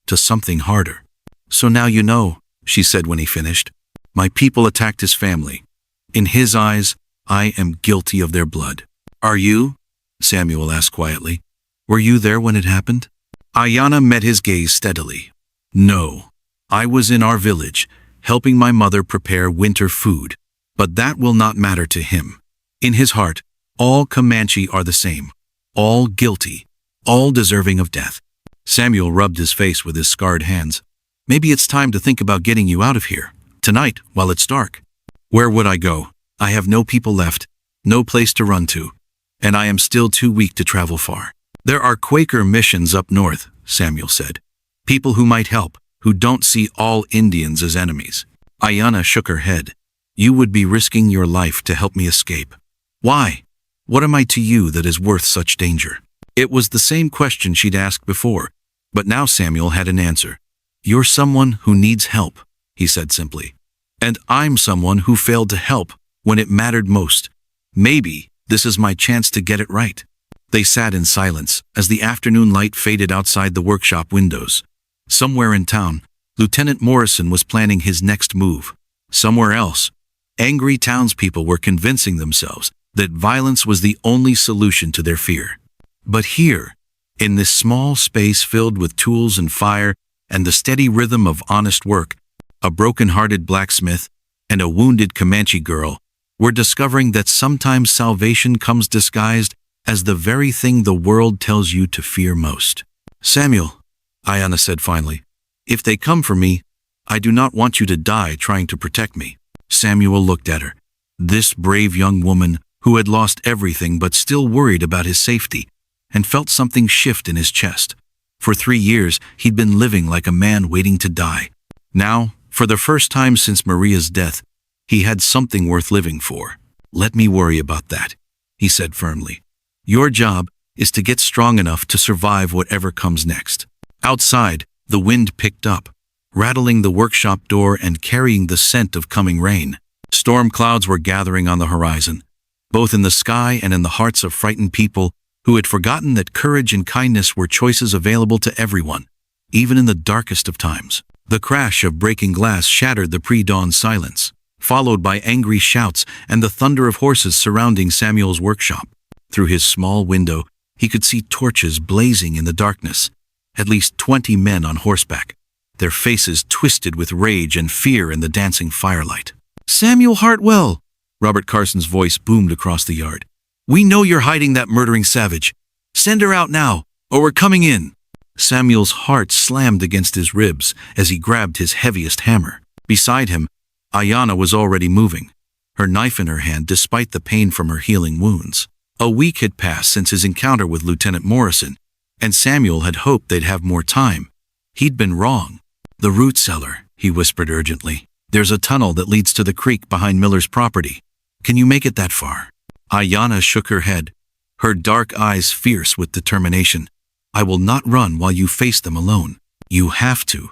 to something harder. "So now you know," she said when he finished. "My people attacked his family. In his eyes, I am guilty of their blood." "Are you?" Samuel asked quietly. "Were you there when it happened?" Ayanna met his gaze steadily. "No. I was in our village, helping my mother prepare winter food. But that will not matter to him. In his heart, all Comanche are the same, all guilty, all deserving of death." Samuel rubbed his face with his scarred hands. "Maybe it's time to think about getting you out of here, tonight, while it's dark." "Where would I go? I have no people left, no place to run to, and I am still too weak to travel far." "There are Quaker missions up north," Samuel said. "People who might help, who don't see all Indians as enemies." Ayanna shook her head. "You would be risking your life to help me escape. Why? What am I to you that is worth such danger?" It was the same question she'd asked before, but now Samuel had an answer. "You're someone who needs help," he said simply. "And I'm someone who failed to help when it mattered most. Maybe this is my chance to get it right." They sat in silence as the afternoon light faded outside the workshop windows. Somewhere in town, Lieutenant Morrison was planning his next move. Somewhere else, angry townspeople were convincing themselves that violence was the only solution to their fear. But here, in this small space filled with tools and fire and the steady rhythm of honest work, a broken-hearted blacksmith and a wounded Comanche girl were discovering that sometimes salvation comes disguised as the very thing the world tells you to fear most. "Samuel," Ayanna said finally, "if they come for me, I do not want you to die trying to protect me." Samuel looked at her. This brave young woman who had lost everything but still worried about his safety, and felt something shift in his chest. For 3 years, he'd been living like a man waiting to die. Now, for the first time since Maria's death, he had something worth living for. "Let me worry about that," he said firmly. "Your job is to get strong enough to survive whatever comes next." Outside, the wind picked up, rattling the workshop door and carrying the scent of coming rain. Storm clouds were gathering on the horizon, both in the sky and in the hearts of frightened people who had forgotten that courage and kindness were choices available to everyone, even in the darkest of times. The crash of breaking glass shattered the pre-dawn silence, followed by angry shouts and the thunder of horses surrounding Samuel's workshop. Through his small window, he could see torches blazing in the darkness, at least 20 men on horseback, their faces twisted with rage and fear in the dancing firelight. "Samuel Hartwell!" Robert Carson's voice boomed across the yard. "We know you're hiding that murdering savage. Send her out now, or we're coming in." Samuel's heart slammed against his ribs as he grabbed his heaviest hammer. Beside him, Ayanna was already moving, her knife in her hand despite the pain from her healing wounds. A week had passed since his encounter with Lieutenant Morrison, and Samuel had hoped they'd have more time. He'd been wrong. "The root cellar," he whispered urgently. "There's a tunnel that leads to the creek behind Miller's property. Can you make it that far?" Ayanna shook her head, her dark eyes fierce with determination. "I will not run while you face them alone. You have to.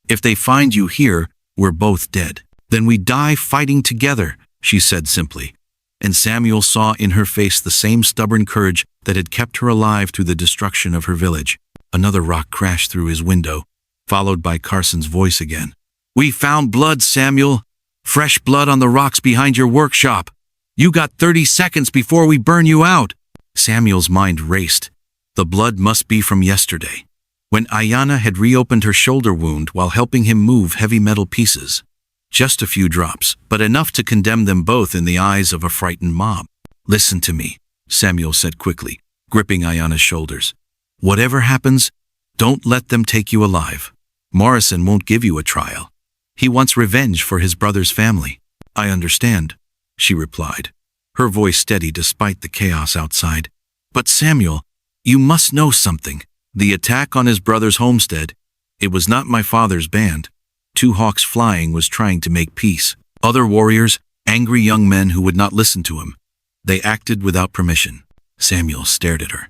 If they find you here, we're both dead." "Then we die fighting together," she said simply. And Samuel saw in her face the same stubborn courage that had kept her alive through the destruction of her village. Another rock crashed through his window, followed by Carson's voice again. "We found blood, Samuel. Fresh blood on the rocks behind your workshop. You got 30 seconds before we burn you out." Samuel's mind raced. The blood must be from yesterday, when Ayanna had reopened her shoulder wound while helping him move heavy metal pieces. Just a few drops, but enough to condemn them both in the eyes of a frightened mob. "Listen to me," Samuel said quickly, gripping Ayanna's shoulders. Whatever happens, don't let them take you alive. Morrison won't give you a trial. He wants revenge for his brother's family." "I understand," she replied, her voice steady despite the chaos outside. "But Samuel, you must know something. The attack on his brother's homestead, it was not my father's band. Two Hawks Flying was trying to make peace. Other warriors, angry young men who would not listen to him. They acted without permission." Samuel stared at her.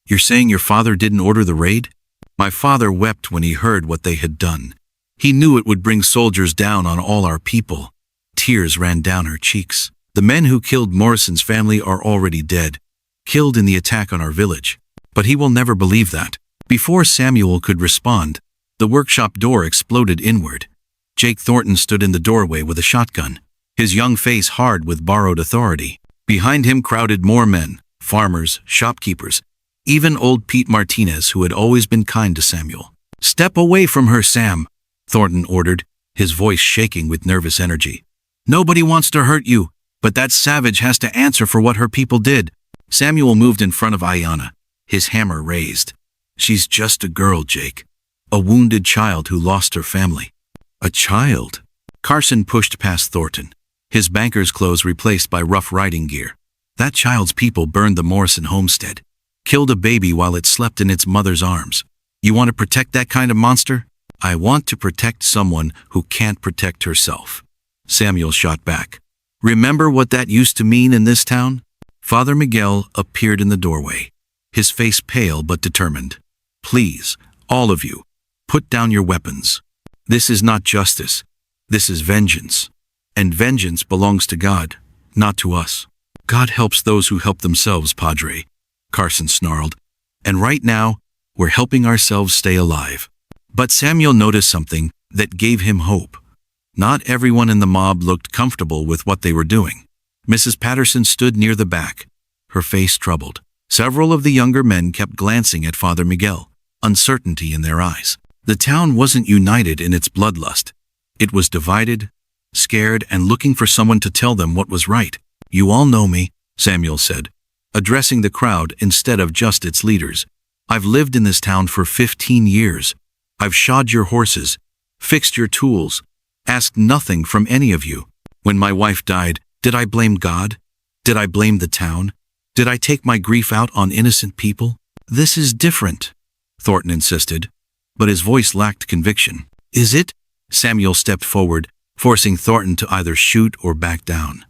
"You're saying your father didn't order the raid?" "My father wept when he heard what they had done. He knew it would bring soldiers down on all our people." Tears ran down her cheeks. "The men who killed Morrison's family are already dead, killed in the attack on our village. But he will never believe that." Before Samuel could respond, the workshop door exploded inward. Jake Thornton stood in the doorway with a shotgun, his young face hard with borrowed authority. Behind him crowded more men, farmers, shopkeepers, even old Pete Martinez, who had always been kind to Samuel. "Step away from her, Sam," Thornton ordered, his voice shaking with nervous energy. "Nobody wants to hurt you, but that savage has to answer for what her people did." Samuel moved in front of Ayanna, his hammer raised. "She's just a girl, Jake. A wounded child who lost her family." "A child?" Carson pushed past Thornton, his banker's clothes replaced by rough riding gear. "That child's people burned the Morrison homestead, killed a baby while it slept in its mother's arms. You want to protect that kind of monster?" "I want to protect someone who can't protect herself," Samuel shot back. "Remember what that used to mean in this town?" Father Miguel appeared in the doorway, his face pale but determined. "Please, all of you, put down your weapons. This is not justice. This is vengeance. And vengeance belongs to God, not to us." "God helps those who help themselves, Padre," Carson snarled. "And right now, we're helping ourselves stay alive." But Samuel noticed something that gave him hope. Not everyone in the mob looked comfortable with what they were doing. Mrs. Patterson stood near the back, her face troubled. Several of the younger men kept glancing at Father Miguel, uncertainty in their eyes. The town wasn't united in its bloodlust. It was divided, scared, and looking for someone to tell them what was right. "You all know me," Samuel said, addressing the crowd instead of just its leaders. "I've lived in this town for 15 years. I've shod your horses, fixed your tools, asked nothing from any of you. When my wife died, did I blame God? Did I blame the town? Did I take my grief out on innocent people? This is different," Thornton insisted, but his voice lacked conviction. "Is it?" Samuel stepped forward, forcing Thornton to either shoot or back down.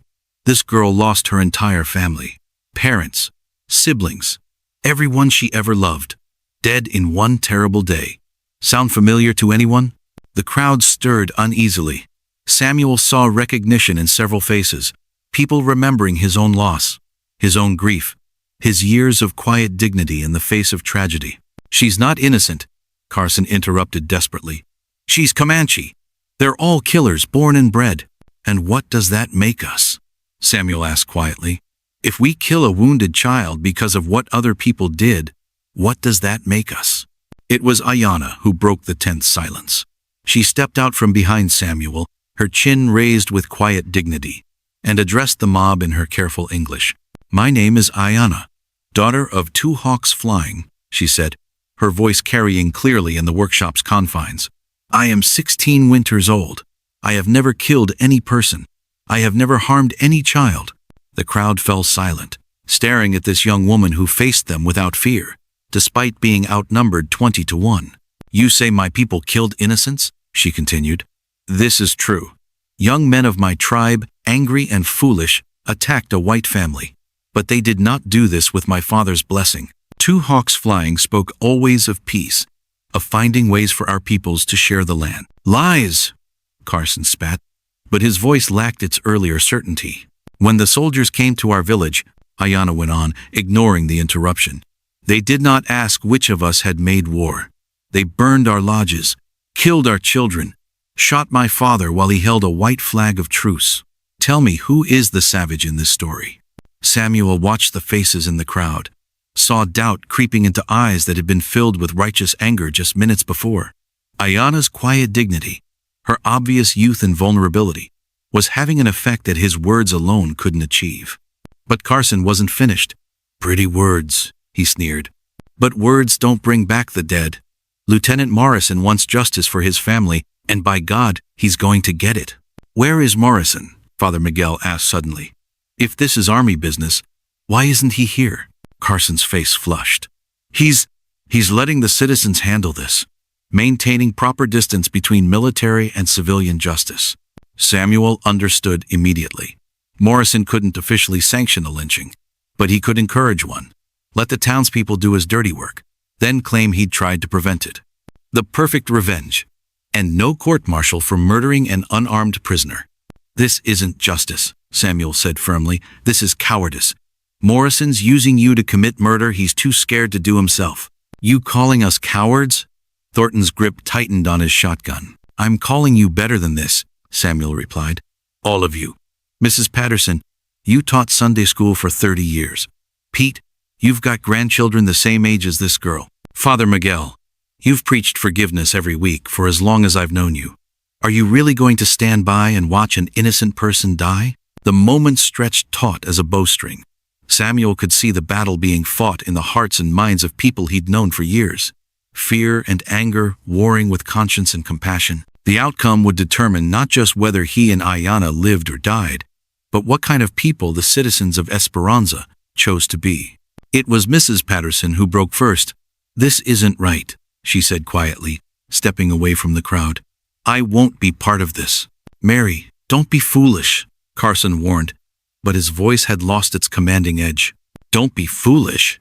"This girl lost her entire family, parents, siblings, everyone she ever loved, dead in one terrible day. Sound familiar to anyone?" The crowd stirred uneasily. Samuel saw recognition in several faces, people remembering his own loss, his own grief, his years of quiet dignity in the face of tragedy. "She's not innocent," Carson interrupted desperately. "She's Comanche. They're all killers, born and bred." "And what does that make us?" Samuel asked quietly. "If we kill a wounded child because of what other people did, what does that make us?" It was Ayanna who broke the tense silence. She stepped out from behind Samuel, her chin raised with quiet dignity, and addressed the mob in her careful English. "My name is Ayanna, daughter of two hawks flying," she said, her voice carrying clearly in the workshop's confines. "I am 16 winters old. I have never killed any person. I have never harmed any child." The crowd fell silent, staring at this young woman who faced them without fear, despite being outnumbered 20-1. "You say my people killed innocents?" she continued. "This is true. Young men of my tribe, angry and foolish, attacked a white family. But they did not do this with my father's blessing. Two hawks flying spoke always of peace, of finding ways for our peoples to share the land." "Lies!" Carson spat, but his voice lacked its earlier certainty. "When the soldiers came to our village," Ayanna went on, ignoring the interruption, "they did not ask which of us had made war. They burned our lodges, killed our children, shot my father while he held a white flag of truce. Tell me, who is the savage in this story?" Samuel watched the faces in the crowd, saw doubt creeping into eyes that had been filled with righteous anger just minutes before. Ayanna's quiet dignity, her obvious youth and vulnerability, was having an effect that his words alone couldn't achieve. But Carson wasn't finished. "Pretty words," he sneered. But words don't bring back the dead. Lieutenant Morrison wants justice for his family, and by God, he's going to get it. Where is Morrison? Father Miguel asked suddenly. If this is army business, why isn't he here? Carson's face flushed. He's letting the citizens handle this, maintaining proper distance between military and civilian justice. Samuel understood immediately. Morrison couldn't officially sanction a lynching, but he could encourage one. Let the townspeople do his dirty work, then claim he'd tried to prevent it. The perfect revenge. And no court-martial for murdering an unarmed prisoner. This isn't justice, Samuel said firmly. This is cowardice. Morrison's using you to commit murder he's too scared to do himself. You calling us cowards? Thornton's grip tightened on his shotgun. I'm calling you better than this, Samuel replied. All of you. Mrs. Patterson, you taught Sunday school for 30 years. Pete, you've got grandchildren the same age as this girl. Father Miguel, you've preached forgiveness every week for as long as I've known you. Are you really going to stand by and watch an innocent person die? The moment stretched taut as a bowstring. Samuel could see the battle being fought in the hearts and minds of people he'd known for years. Fear and anger warring with conscience and compassion. The outcome would determine not just whether he and Ayana lived or died, but what kind of people the citizens of Esperanza chose to be. It was Mrs. Patterson who broke first. This isn't right, she said quietly, stepping away from the crowd. I won't be part of this. Mary, don't be foolish, Carson warned, but his voice had lost its commanding edge. Don't be foolish.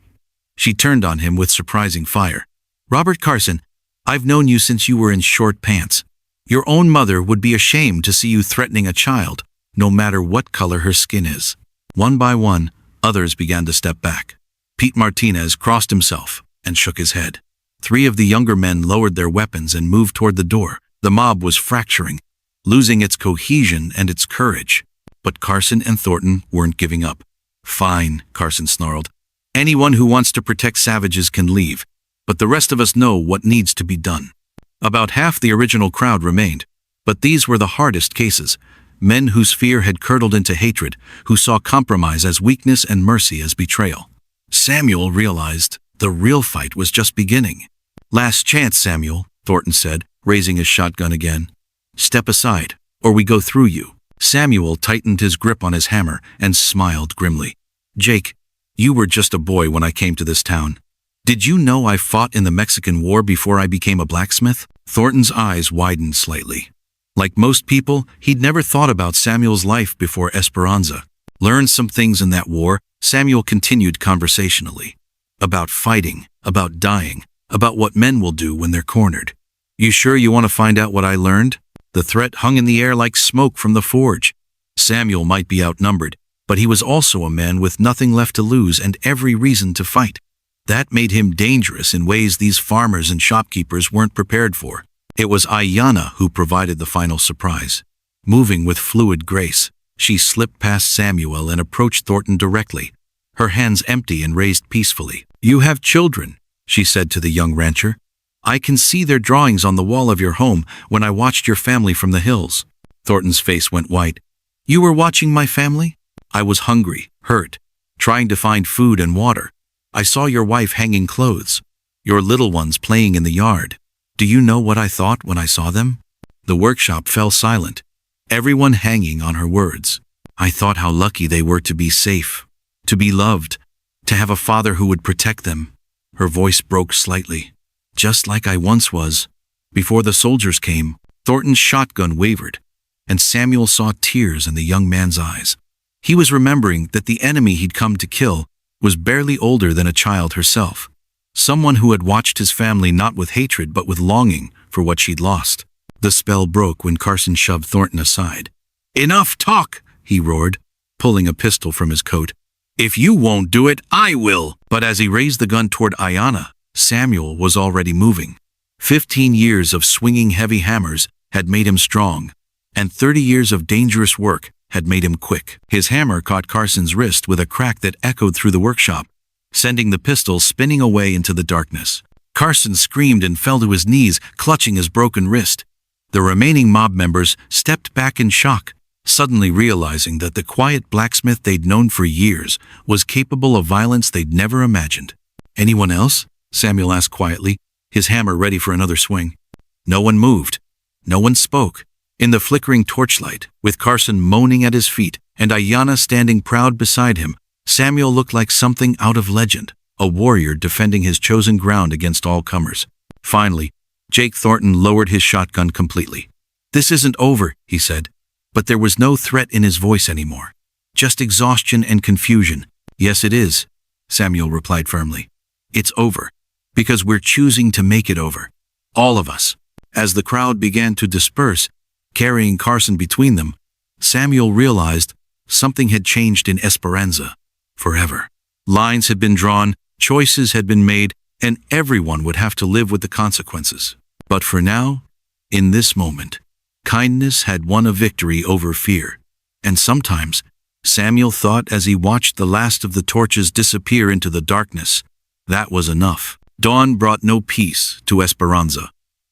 She turned on him with surprising fire. Robert Carson, I've known you since you were in short pants. Your own mother would be ashamed to see you threatening a child, no matter what color her skin is. One by one, others began to step back. Pete Martinez crossed himself and shook his head. 3 of the younger men lowered their weapons and moved toward the door. The mob was fracturing, losing its cohesion and its courage. But Carson and Thornton weren't giving up. Fine, Carson snarled. Anyone who wants to protect savages can leave, but the rest of us know what needs to be done. About half the original crowd remained, but these were the hardest cases. Men whose fear had curdled into hatred, who saw compromise as weakness and mercy as betrayal. Samuel realized the real fight was just beginning. Last chance, Samuel, Thornton said, raising his shotgun again. Step aside, or we go through you. Samuel tightened his grip on his hammer and smiled grimly. Jake, you were just a boy when I came to this town. Did you know I fought in the Mexican War before I became a blacksmith? Thornton's eyes widened slightly. Like most people, he'd never thought about Samuel's life before Esperanza. Learned some things in that war, Samuel continued conversationally. About fighting, about dying, about what men will do when they're cornered. You sure you want to find out what I learned? The threat hung in the air like smoke from the forge. Samuel might be outnumbered, but he was also a man with nothing left to lose and every reason to fight. That made him dangerous in ways these farmers and shopkeepers weren't prepared for. It was Ayana who provided the final surprise. Moving with fluid grace, she slipped past Samuel and approached Thornton directly, her hands empty and raised peacefully. You have children, she said to the young rancher. I can see their drawings on the wall of your home when I watched your family from the hills. Thornton's face went white. You were watching my family? I was hungry, hurt, trying to find food and water. I saw your wife hanging clothes, your little ones playing in the yard. Do you know what I thought when I saw them? The workshop fell silent, everyone hanging on her words. I thought how lucky they were to be safe, to be loved, to have a father who would protect them. Her voice broke slightly. Just like I once was. Before the soldiers came, Thornton's shotgun wavered, and Samuel saw tears in the young man's eyes. He was remembering that the enemy he'd come to kill was barely older than a child herself. Someone who had watched his family not with hatred but with longing for what she'd lost. The spell broke when Carson shoved Thornton aside. Enough talk, he roared, pulling a pistol from his coat. If you won't do it, I will. But as he raised the gun toward Ayana, Samuel was already moving. 15 years of swinging heavy hammers had made him strong, and 30 years of dangerous work had made him quick. His hammer caught Carson's wrist with a crack that echoed through the workshop, sending the pistol spinning away into the darkness. Carson screamed and fell to his knees, clutching his broken wrist. The remaining mob members stepped back in shock, suddenly realizing that the quiet blacksmith they'd known for years was capable of violence they'd never imagined. Anyone else? Samuel asked quietly, his hammer ready for another swing. No one moved. No one spoke. In the flickering torchlight, with Carson moaning at his feet and Ayanna standing proud beside him, Samuel looked like something out of legend, a warrior defending his chosen ground against all comers. Finally, Jake Thornton lowered his shotgun completely. "This isn't over," he said, but there was no threat in his voice anymore. Just exhaustion and confusion. "Yes, it is," Samuel replied firmly. "It's over, because we're choosing to make it over. All of us." As the crowd began to disperse, carrying Carson between them, Samuel realized something had changed in Esperanza forever. Lines had been drawn, choices had been made, and everyone would have to live with the consequences. But for now, in this moment, kindness had won a victory over fear. And sometimes, Samuel thought as he watched the last of the torches disappear into the darkness, that was enough. Dawn brought no peace to Esperanza,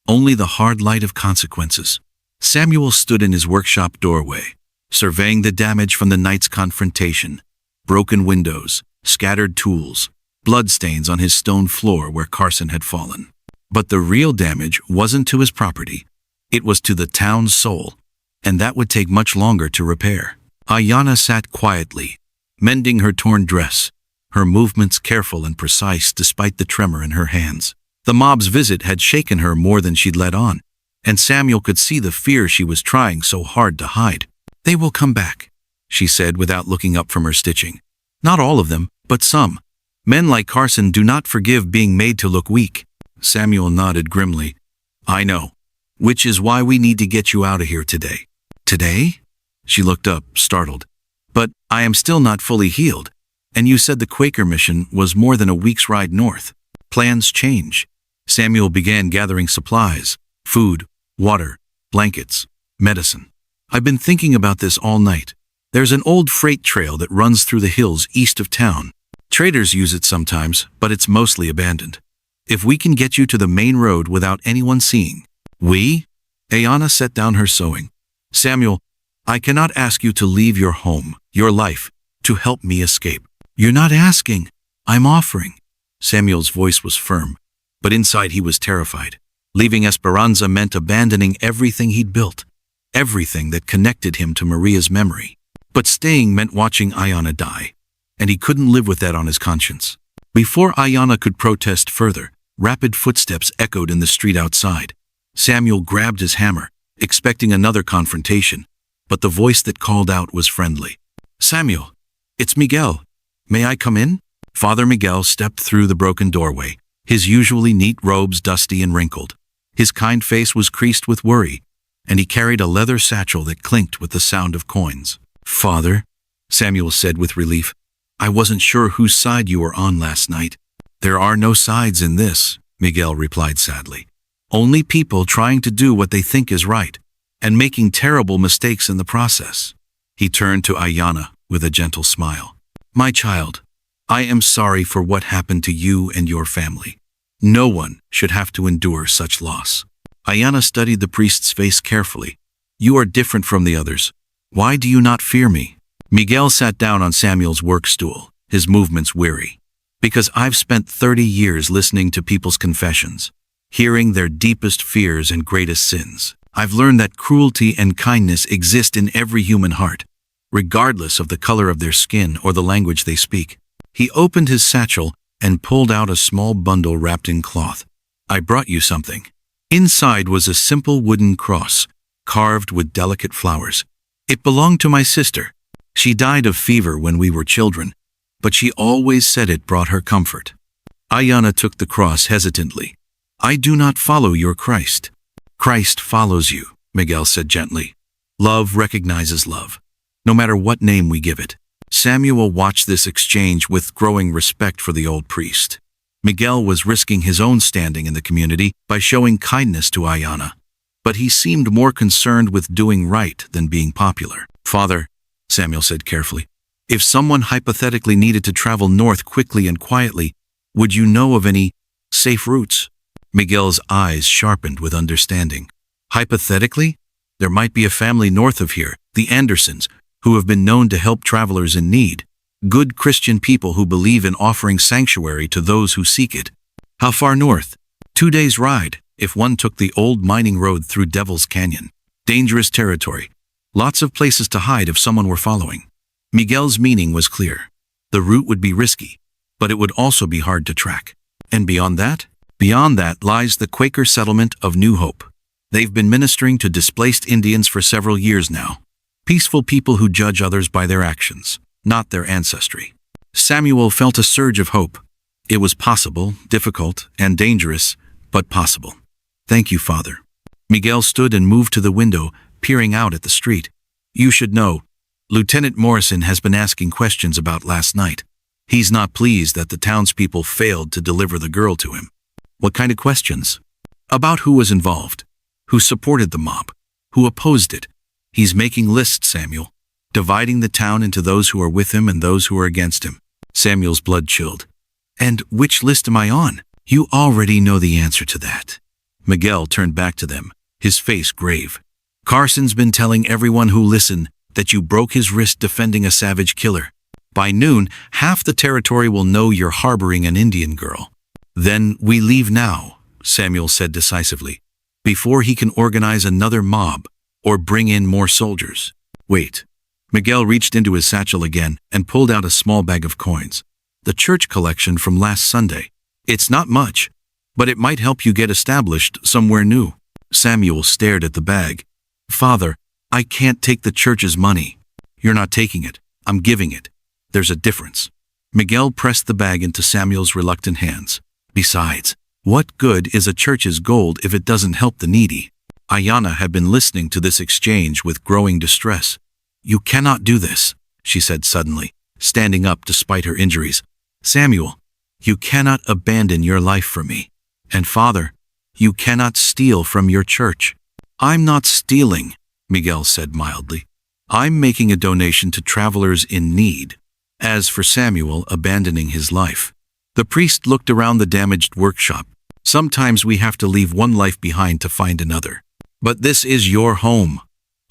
only the hard light of consequences. Samuel stood in his workshop doorway, surveying the damage from the night's confrontation. Broken windows, scattered tools, bloodstains on his stone floor where Carson had fallen. But the real damage wasn't to his property. It was to the town's soul, and that would take much longer to repair. Ayanna sat quietly, mending her torn dress, her movements careful and precise despite the tremor in her hands. The mob's visit had shaken her more than she'd let on, and Samuel could see the fear she was trying so hard to hide. "They will come back," she said without looking up from her stitching. "Not all of them, but some. Men like Carson do not forgive being made to look weak." Samuel nodded grimly. "I know. Which is why we need to get you out of here today." "Today?" She looked up, startled. "But I am still not fully healed, and you said the Quaker mission was more than a week's ride north." Plans change. Samuel began gathering supplies, food, water, blankets, medicine. "I've been thinking about this all night. There's an old freight trail that runs through the hills east of town. Traders use it sometimes, but it's mostly abandoned. If we can get you to the main road without anyone seeing." "We?" Ayanna set down her sewing. "Samuel, I cannot ask you to leave your home, your life, to help me escape." "You're not asking. I'm offering." Samuel's voice was firm, but inside he was terrified. Leaving Esperanza meant abandoning everything he'd built, everything that connected him to Maria's memory. But staying meant watching Ayanna die, and he couldn't live with that on his conscience. Before Ayanna could protest further, rapid footsteps echoed in the street outside. Samuel grabbed his hammer, expecting another confrontation, but the voice that called out was friendly. "Samuel, it's Miguel. May I come in?" Father Miguel stepped through the broken doorway, his usually neat robes dusty and wrinkled. His kind face was creased with worry, and he carried a leather satchel that clinked with the sound of coins. "Father," Samuel said with relief, "I wasn't sure whose side you were on last night." "There are no sides in this," Miguel replied sadly. "Only people trying to do what they think is right, and making terrible mistakes in the process." He turned to Ayanna with a gentle smile. "My child, I am sorry for what happened to you and your family. No one should have to endure such loss." Ayanna studied the priest's face carefully. "You are different from the others. Why do you not fear me?" Miguel sat down on Samuel's work stool, his movements weary. "Because I've spent 30 years listening to people's confessions, hearing their deepest fears and greatest sins. I've learned that cruelty and kindness exist in every human heart, regardless of the color of their skin or the language they speak." He opened his satchel and pulled out a small bundle wrapped in cloth. "I brought you something." Inside was a simple wooden cross, carved with delicate flowers. "It belonged to my sister. She died of fever when we were children, but she always said it brought her comfort." Ayanna took the cross hesitantly. "I do not follow your Christ." "Christ follows you," Miguel said gently. "Love recognizes love, no matter what name we give it." Samuel watched this exchange with growing respect for the old priest. Miguel was risking his own standing in the community by showing kindness to Ayanna, but he seemed more concerned with doing right than being popular. "Father," Samuel said carefully, "if someone hypothetically needed to travel north quickly and quietly, would you know of any safe routes?" Miguel's eyes sharpened with understanding. "Hypothetically? There might be a family north of here, the Andersons, who have been known to help travelers in need. Good Christian people who believe in offering sanctuary to those who seek it." How far north? 2 days' ride, if one took the old mining road through Devil's Canyon. Dangerous territory. Lots of places to hide if someone were following. Miguel's meaning was clear. The route would be risky, but it would also be hard to track. And beyond that? Beyond that lies the Quaker settlement of New Hope. They've been ministering to displaced Indians for several years now. Peaceful people who judge others by their actions, not their ancestry. Samuel felt a surge of hope. It was possible, difficult, and dangerous, but possible. Thank you, Father. Miguel stood and moved to the window, peering out at the street. You should know, Lieutenant Morrison has been asking questions about last night. He's not pleased that the townspeople failed to deliver the girl to him. What kind of questions? About who was involved, who supported the mob, who opposed it. He's making lists, Samuel, dividing the town into those who are with him and those who are against him. Samuel's blood chilled. And which list am I on? You already know the answer to that. Miguel turned back to them, his face grave. Carson's been telling everyone who listened that you broke his wrist defending a savage killer. By noon, half the territory will know you're harboring an Indian girl. Then we leave now, Samuel said decisively, before he can organize another mob or bring in more soldiers. Wait. Miguel reached into his satchel again and pulled out a small bag of coins. The church collection from last Sunday. It's not much, but it might help you get established somewhere new. Samuel stared at the bag. Father, I can't take the church's money. You're not taking it. I'm giving it. There's a difference. Miguel pressed the bag into Samuel's reluctant hands. Besides, what good is a church's gold if it doesn't help the needy? Ayanna had been listening to this exchange with growing distress. You cannot do this, she said suddenly, standing up despite her injuries. Samuel, you cannot abandon your life for me. And Father, you cannot steal from your church. I'm not stealing, Miguel said mildly. I'm making a donation to travelers in need. As for Samuel abandoning his life, the priest looked around the damaged workshop. Sometimes we have to leave one life behind to find another. But this is your home,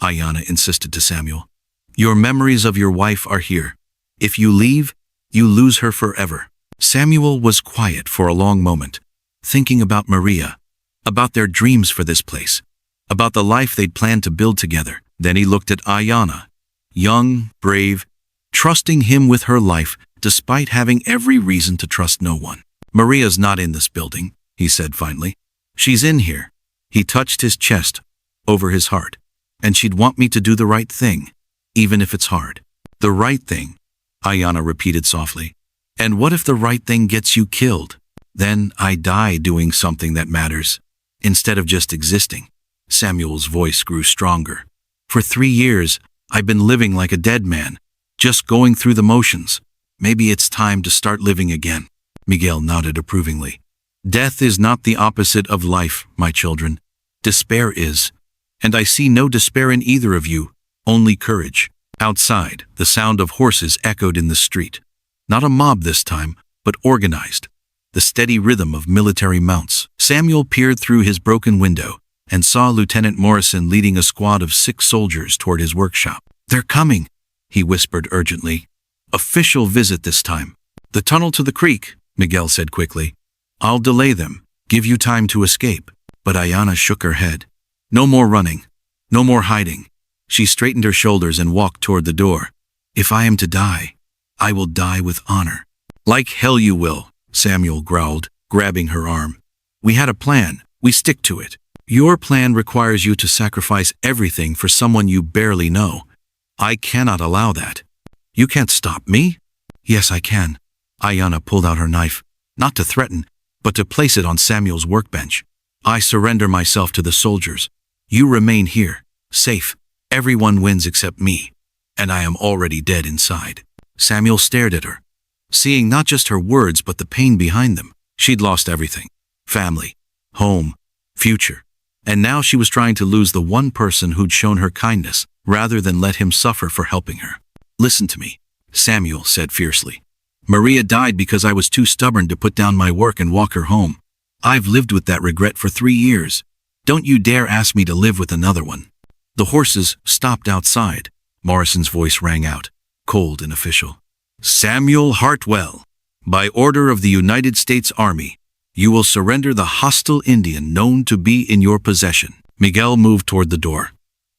Ayanna insisted to Samuel. Your memories of your wife are here. If you leave, you lose her forever. Samuel was quiet for a long moment, thinking about Maria, about their dreams for this place, about the life they'd planned to build together. Then he looked at Ayanna, young, brave, trusting him with her life despite having every reason to trust no one. Maria's not in this building, he said finally. She's in here. He touched his chest, over his heart. And she'd want me to do the right thing, even if it's hard. The right thing, Ayanna repeated softly. And what if the right thing gets you killed? Then I die doing something that matters, instead of just existing. Samuel's voice grew stronger. For 3 years, I've been living like a dead man, just going through the motions. Maybe it's time to start living again. Miguel nodded approvingly. Death is not the opposite of life, my children. Despair is. And I see no despair in either of you, only courage. Outside, the sound of horses echoed in the street. Not a mob this time, but organized. The steady rhythm of military mounts. Samuel peered through his broken window and saw Lieutenant Morrison leading a squad of 6 soldiers toward his workshop. They're coming, he whispered urgently. Official visit this time. The tunnel to the creek, Miguel said quickly. I'll delay them, give you time to escape. But Ayanna shook her head. No more running, no more hiding. She straightened her shoulders and walked toward the door. If I am to die, I will die with honor. Like hell you will, Samuel growled, grabbing her arm. We had a plan, we stick to it. Your plan requires you to sacrifice everything for someone you barely know. I cannot allow that. You can't stop me? Yes, I can. Ayanna pulled out her knife, not to threaten, but to place it on Samuel's workbench. I surrender myself to the soldiers. You remain here, safe. Everyone wins except me, and I am already dead inside. Samuel stared at her, seeing not just her words but the pain behind them. She'd lost everything. Family, home, future. And now she was trying to lose the one person who'd shown her kindness, rather than let him suffer for helping her. Listen to me, Samuel said fiercely. Maria died because I was too stubborn to put down my work and walk her home. I've lived with that regret for 3 years. Don't you dare ask me to live with another one. The horses stopped outside. Morrison's voice rang out, cold and official. Samuel Hartwell, by order of the United States Army, You will surrender the hostile Indian known to be in your possession. Miguel moved toward the door.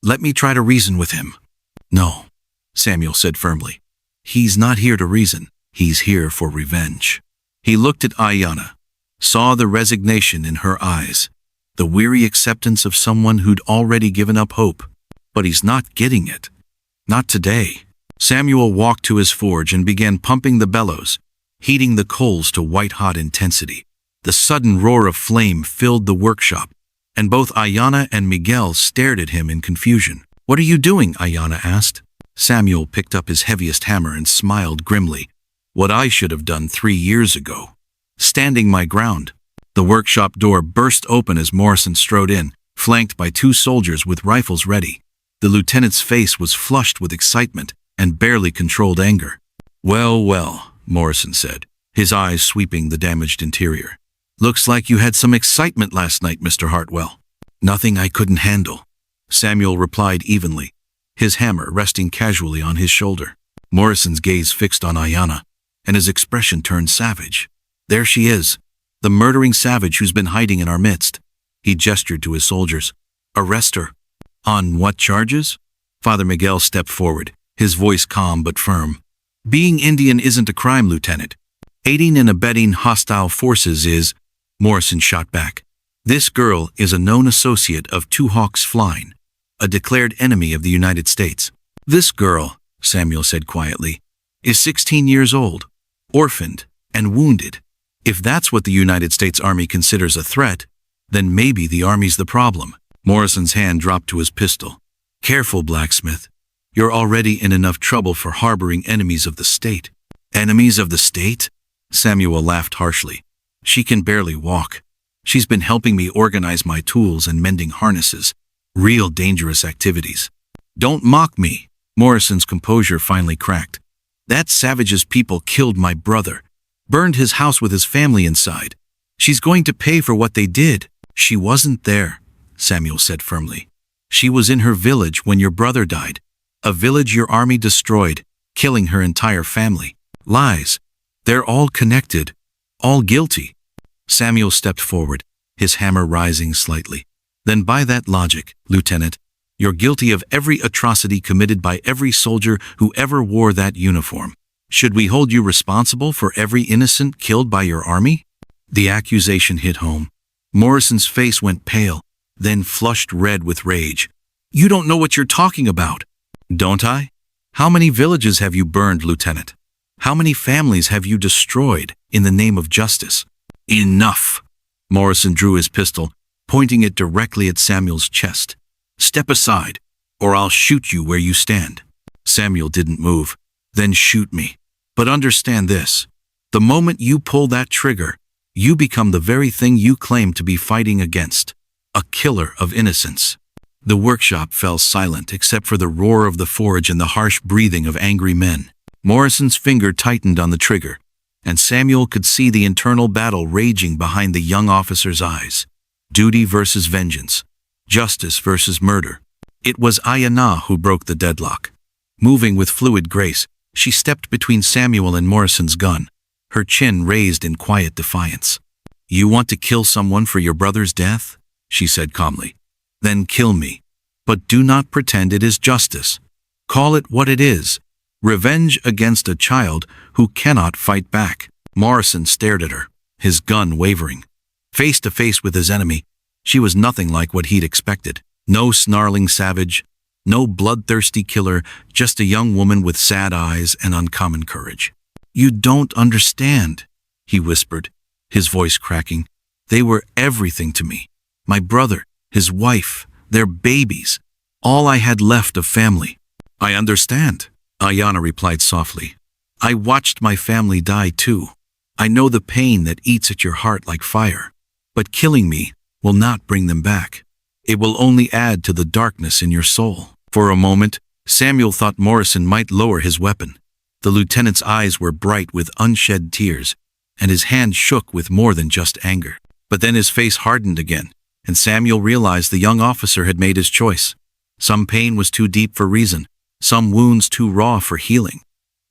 Let me try to reason with him. No, Samuel said firmly. He's not here to reason. He's here for revenge. He looked at Ayana, saw the resignation in her eyes, the weary acceptance of someone who'd already given up hope. But he's not getting it. Not today. Samuel walked to his forge and began pumping the bellows, heating the coals to white-hot intensity. The sudden roar of flame filled the workshop, and both Ayana and Miguel stared at him in confusion. What are you doing? Ayana asked. Samuel picked up his heaviest hammer and smiled grimly. What I should have done 3 years ago. Standing my ground. The workshop door burst open as Morrison strode in, flanked by 2 soldiers with rifles ready. The lieutenant's face was flushed with excitement and barely controlled anger. Well, well, Morrison said, his eyes sweeping the damaged interior. Looks like you had some excitement last night, Mr. Hartwell. Nothing I couldn't handle, Samuel replied evenly, his hammer resting casually on his shoulder. Morrison's gaze fixed on Ayana, and his expression turned savage. There she is, the murdering savage who's been hiding in our midst. He gestured to his soldiers. Arrest her. On what charges? Father Miguel stepped forward, his voice calm but firm. Being Indian isn't a crime, Lieutenant. Aiding and abetting hostile forces is, Morrison shot back. This girl is a known associate of Two Hawks Flying, a declared enemy of the United States. This girl, Samuel said quietly, is 16 years old, orphaned, and wounded. If that's what the United States Army considers a threat, then maybe the Army's the problem. Morrison's hand dropped to his pistol. Careful, Blacksmith. You're already in enough trouble for harboring enemies of the state. Enemies of the state? Samuel laughed harshly. She can barely walk. She's been helping me organize my tools and mending harnesses. Real dangerous activities. Don't mock me. Morrison's composure finally cracked. That savage's people killed my brother, burned his house with his family inside. She's going to pay for what they did. She wasn't there, Samuel said firmly. She was in her village when your brother died, a village your army destroyed, killing her entire family. Lies. They're all connected, all guilty. Samuel stepped forward, his hammer rising slightly. Then by that logic, Lieutenant, you're guilty of every atrocity committed by every soldier who ever wore that uniform. Should we hold you responsible for every innocent killed by your army? The accusation hit home. Morrison's face went pale, then flushed red with rage. You don't know what you're talking about. Don't I? How many villages have you burned, Lieutenant? How many families have you destroyed in the name of justice? Enough! Morrison drew his pistol, pointing it directly at Samuel's chest. Step aside, or I'll shoot you where you stand. Samuel didn't move. Then shoot me. But understand this. The moment you pull that trigger, you become the very thing you claim to be fighting against. A killer of innocence. The workshop fell silent except for the roar of the forge and the harsh breathing of angry men. Morrison's finger tightened on the trigger, and Samuel could see the internal battle raging behind the young officer's eyes. Duty versus vengeance. Justice versus murder. It was Ayana who broke the deadlock. Moving with fluid grace, she stepped between Samuel and Morrison's gun, her chin raised in quiet defiance. You want to kill someone for your brother's death? She said calmly. Then kill me. But do not pretend it is justice. Call it what it is. Revenge against a child who cannot fight back. Morrison stared at her, his gun wavering. Face to face with his enemy, she was nothing like what he'd expected. No snarling savage, no bloodthirsty killer, just a young woman with sad eyes and uncommon courage. You don't understand, he whispered, his voice cracking. They were everything to me. My brother, his wife, their babies, all I had left of family. I understand, Ayana replied softly. I watched my family die too. I know the pain that eats at your heart like fire. But killing me will not bring them back. It will only add to the darkness in your soul. For a moment, Samuel thought Morrison might lower his weapon. The lieutenant's eyes were bright with unshed tears, and his hand shook with more than just anger. But then his face hardened again, and Samuel realized the young officer had made his choice. Some pain was too deep for reason, some wounds too raw for healing.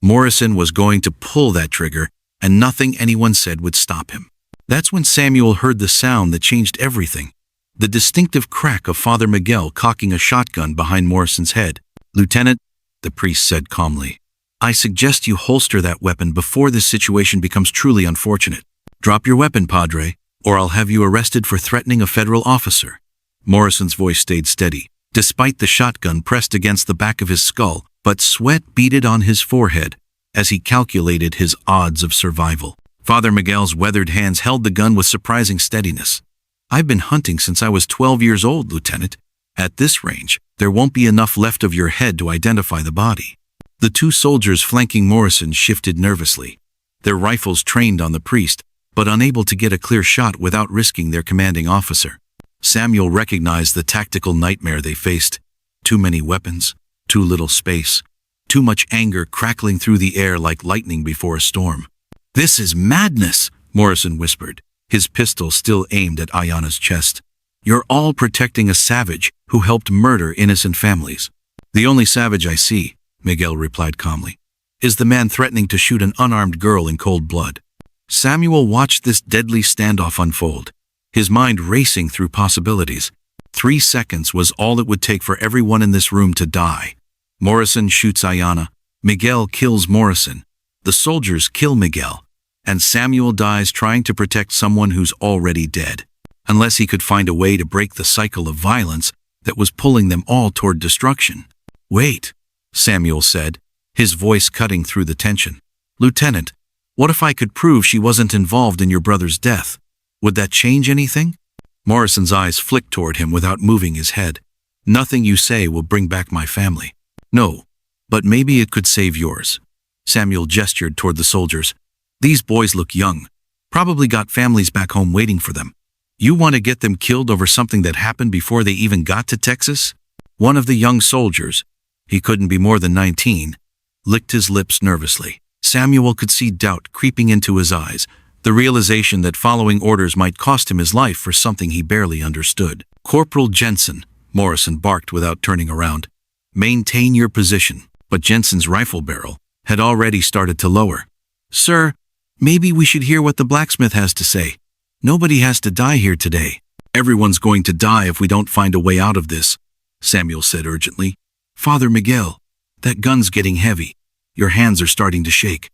Morrison was going to pull that trigger, and nothing anyone said would stop him. That's when Samuel heard the sound that changed everything. The distinctive crack of Father Miguel cocking a shotgun behind Morrison's head. "Lieutenant," the priest said calmly, "I suggest you holster that weapon before this situation becomes truly unfortunate. Drop your weapon, Padre, or I'll have you arrested for threatening a federal officer." Morrison's voice stayed steady, despite the shotgun pressed against the back of his skull, but sweat beaded on his forehead as he calculated his odds of survival. Father Miguel's weathered hands held the gun with surprising steadiness. "I've been hunting since I was 12 years old, Lieutenant. At this range, there won't be enough left of your head to identify the body." The two soldiers flanking Morrison shifted nervously, their rifles trained on the priest, but unable to get a clear shot without risking their commanding officer. Samuel recognized the tactical nightmare they faced. Too many weapons, too little space, too much anger crackling through the air like lightning before a storm. "This is madness," Morrison whispered, his pistol still aimed at Ayana's chest. "You're all protecting a savage who helped murder innocent families." "The only savage I see," Miguel replied calmly, "is the man threatening to shoot an unarmed girl in cold blood." Samuel watched this deadly standoff unfold, his mind racing through possibilities. 3 seconds was all it would take for everyone in this room to die. Morrison shoots Ayana, Miguel kills Morrison, the soldiers kill Miguel, and Samuel dies trying to protect someone who's already dead. Unless he could find a way to break the cycle of violence that was pulling them all toward destruction. "Wait," Samuel said, his voice cutting through the tension. "Lieutenant, what if I could prove she wasn't involved in your brother's death? Would that change anything?" Morrison's eyes flicked toward him without moving his head. "Nothing you say will bring back my family." "No, but maybe it could save yours." Samuel gestured toward the soldiers. "These boys look young, probably got families back home waiting for them. You want to get them killed over something that happened before they even got to Texas?" One of the young soldiers, he couldn't be more than 19, licked his lips nervously. Samuel could see doubt creeping into his eyes, the realization that following orders might cost him his life for something he barely understood. "Corporal Jensen," Morrison barked without turning around, "maintain your position." But Jensen's rifle barrel had already started to lower. "Sir, maybe we should hear what the blacksmith has to say. Nobody has to die here today." "Everyone's going to die if we don't find a way out of this," Samuel said urgently. "Father Miguel, that gun's getting heavy. Your hands are starting to shake."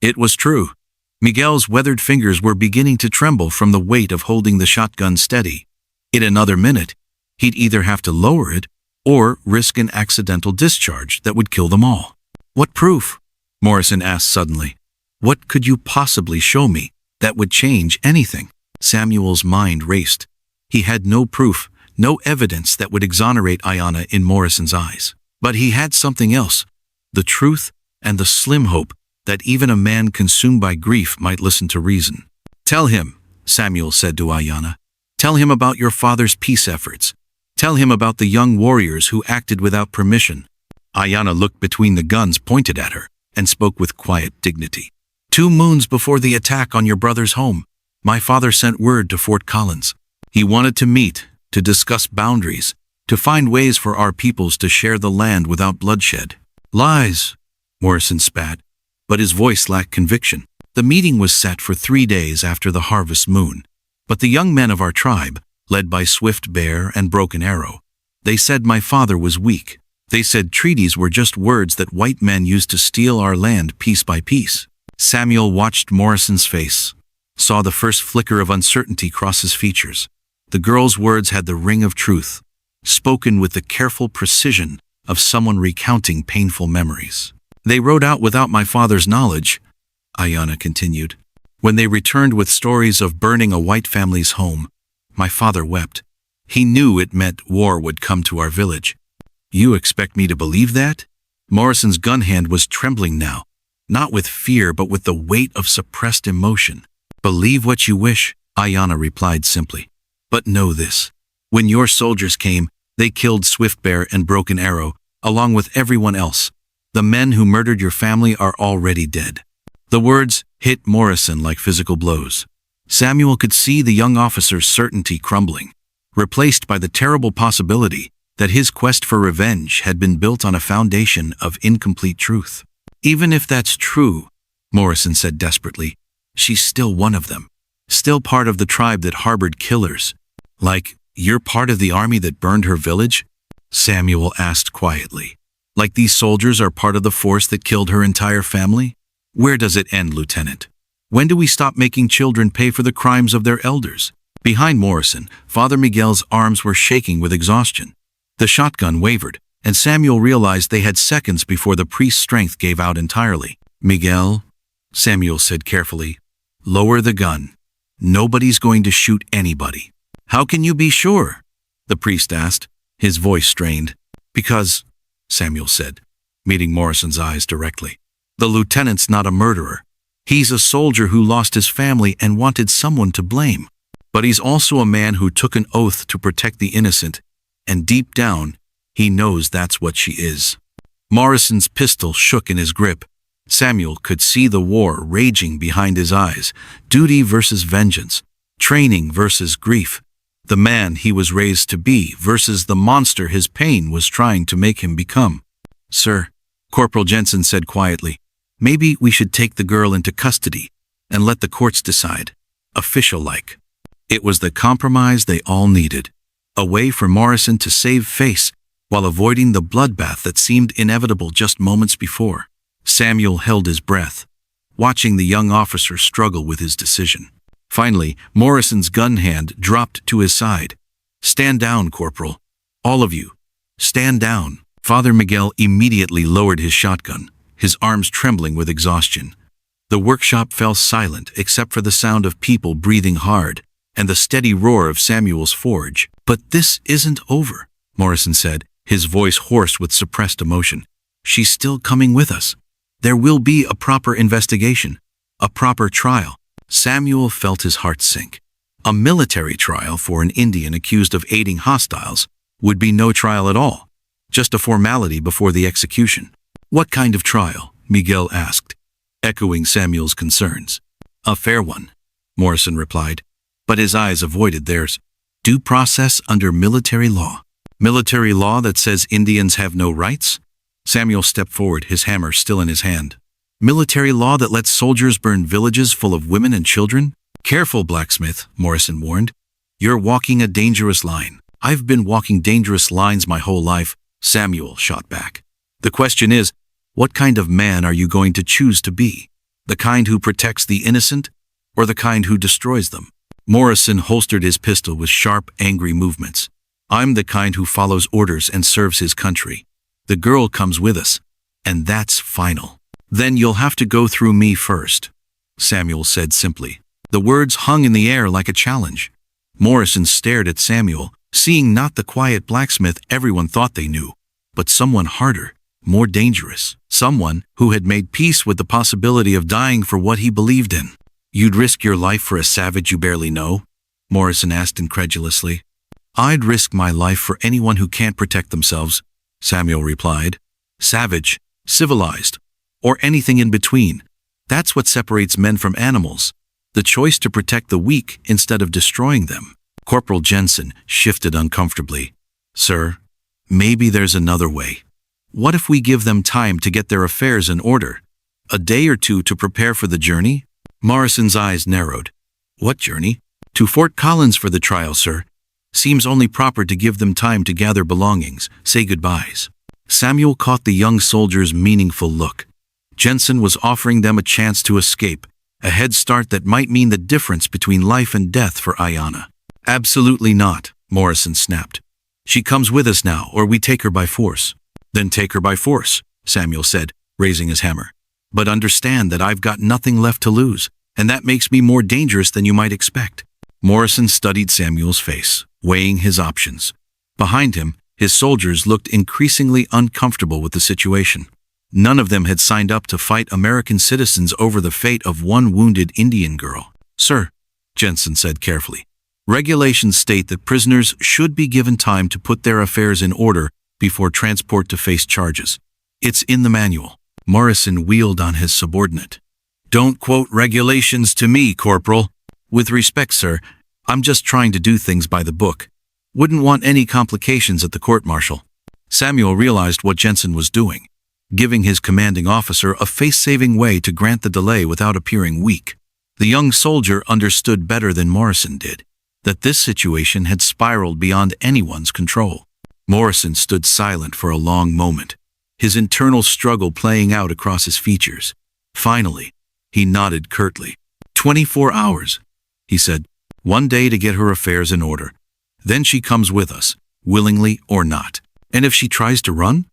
It was true. Miguel's weathered fingers were beginning to tremble from the weight of holding the shotgun steady. In another minute, he'd either have to lower it or risk an accidental discharge that would kill them all. "What proof?" Morrison asked suddenly. "What could you possibly show me that would change anything?" Samuel's mind raced. He had no proof, no evidence that would exonerate Ayana in Morrison's eyes. But he had something else, the truth and the slim hope that even a man consumed by grief might listen to reason. "Tell him," Samuel said to Ayana. "Tell him about your father's peace efforts. Tell him about the young warriors who acted without permission." Ayana looked between the guns pointed at her and spoke with quiet dignity. 2 moons before the attack on your brother's home, my father sent word to Fort Collins. He wanted to meet, to discuss boundaries, to find ways for our peoples to share the land without bloodshed." "Lies," Morrison spat, but his voice lacked conviction. "The meeting was set for 3 days after the harvest moon. But the young men of our tribe, led by Swift Bear and Broken Arrow, they said my father was weak. They said treaties were just words that white men used to steal our land piece by piece." Samuel watched Morrison's face, saw the first flicker of uncertainty cross his features. The girl's words had the ring of truth, spoken with the careful precision of someone recounting painful memories. "They rode out without my father's knowledge," Ayana continued. "When they returned with stories of burning a white family's home, my father wept. He knew it meant war would come to our village." "You expect me to believe that?" Morrison's gun hand was trembling now, not with fear but with the weight of suppressed emotion. "Believe what you wish," Ayana replied simply. "But know this. When your soldiers came, they killed Swift Bear and Broken Arrow, along with everyone else. The men who murdered your family are already dead." The words hit Morrison like physical blows. Samuel could see the young officer's certainty crumbling, replaced by the terrible possibility that his quest for revenge had been built on a foundation of incomplete truth. "Even if that's true," Morrison said desperately, "she's still one of them. Still part of the tribe that harbored killers. Like, you're part of the army that burned her village? Samuel asked quietly. Like these soldiers are part of the force that killed her entire family? Where does it end, Lieutenant? When do we stop making children pay for the crimes of their elders? Behind Morrison, Father Miguel's arms were shaking with exhaustion. The shotgun wavered, and Samuel realized they had seconds before the priest's strength gave out entirely. Miguel, Samuel said carefully, lower the gun. Nobody's going to shoot anybody. How can you be sure? The priest asked, his voice strained. Because, Samuel said, meeting Morrison's eyes directly, the lieutenant's not a murderer. He's a soldier who lost his family and wanted someone to blame. But he's also a man who took an oath to protect the innocent, and deep down, he knows that's what she is. Morrison's pistol shook in his grip. Samuel could see the war raging behind his eyes, duty versus vengeance, training versus grief, the man he was raised to be versus the monster his pain was trying to make him become. Sir, Corporal Jensen said quietly, maybe we should take the girl into custody and let the courts decide, official-like. It was the compromise they all needed, a way for Morrison to save face while avoiding the bloodbath that seemed inevitable just moments before. Samuel held his breath, watching the young officer struggle with his decision. Finally, Morrison's gun hand dropped to his side. Stand down, Corporal. All of you. Stand down. Father Miguel immediately lowered his shotgun, his arms trembling with exhaustion. The workshop fell silent except for the sound of people breathing hard and the steady roar of Samuel's forge. But this isn't over, Morrison said, his voice hoarse with suppressed emotion. She's still coming with us. There will be a proper investigation, a proper trial. Samuel felt his heart sink. A military trial for an Indian accused of aiding hostiles would be no trial at all, just a formality before the execution. What kind of trial? Miguel asked, echoing Samuel's concerns. A fair one, Morrison replied, but his eyes avoided theirs. Due process under military law. Military law that says Indians have no rights? Samuel stepped forward, his hammer still in his hand. Military law that lets soldiers burn villages full of women and children? Careful, Blacksmith, Morrison warned. You're walking a dangerous line. I've been walking dangerous lines my whole life, Samuel shot back. The question is, what kind of man are you going to choose to be? The kind who protects the innocent, or the kind who destroys them? Morrison holstered his pistol with sharp, angry movements. I'm the kind who follows orders and serves his country. The girl comes with us, and that's final. Then you'll have to go through me first, Samuel said simply. The words hung in the air like a challenge. Morrison stared at Samuel, seeing not the quiet blacksmith everyone thought they knew, but someone harder, more dangerous, someone who had made peace with the possibility of dying for what he believed in. You'd risk your life for a savage you barely know? Morrison asked incredulously. I'd risk my life for anyone who can't protect themselves, Samuel replied. Savage, civilized, or anything in between. That's what separates men from animals. The choice to protect the weak instead of destroying them. Corporal Jensen shifted uncomfortably. Sir, maybe there's another way. What if we give them time to get their affairs in order? A day or two to prepare for the journey? Morrison's eyes narrowed. What journey? To Fort Collins for the trial, sir. Seems only proper to give them time to gather belongings, say goodbyes. Samuel caught the young soldier's meaningful look. Jensen was offering them a chance to escape, a head start that might mean the difference between life and death for Ayanna. Absolutely not, Morrison snapped. She comes with us now, or we take her by force. Then take her by force, Samuel said, raising his hammer. But understand that I've got nothing left to lose, and that makes me more dangerous than you might expect. Morrison studied Samuel's face, weighing his options. Behind him, his soldiers looked increasingly uncomfortable with the situation. None of them had signed up to fight American citizens over the fate of one wounded Indian girl. Sir, Jensen said carefully, regulations state that prisoners should be given time to put their affairs in order before transport to face charges. It's in the manual. Morrison wheeled on his subordinate. Don't quote regulations to me, Corporal. With respect, sir, I'm just trying to do things by the book. Wouldn't want any complications at the court-martial. Samuel realized what Jensen was doing, giving his commanding officer a face-saving way to grant the delay without appearing weak. The young soldier understood better than Morrison did that this situation had spiraled beyond anyone's control. Morrison stood silent for a long moment, his internal struggle playing out across his features. Finally, he nodded curtly. 24 hours, he said. One day to get her affairs in order. Then she comes with us, willingly or not. And if she tries to run?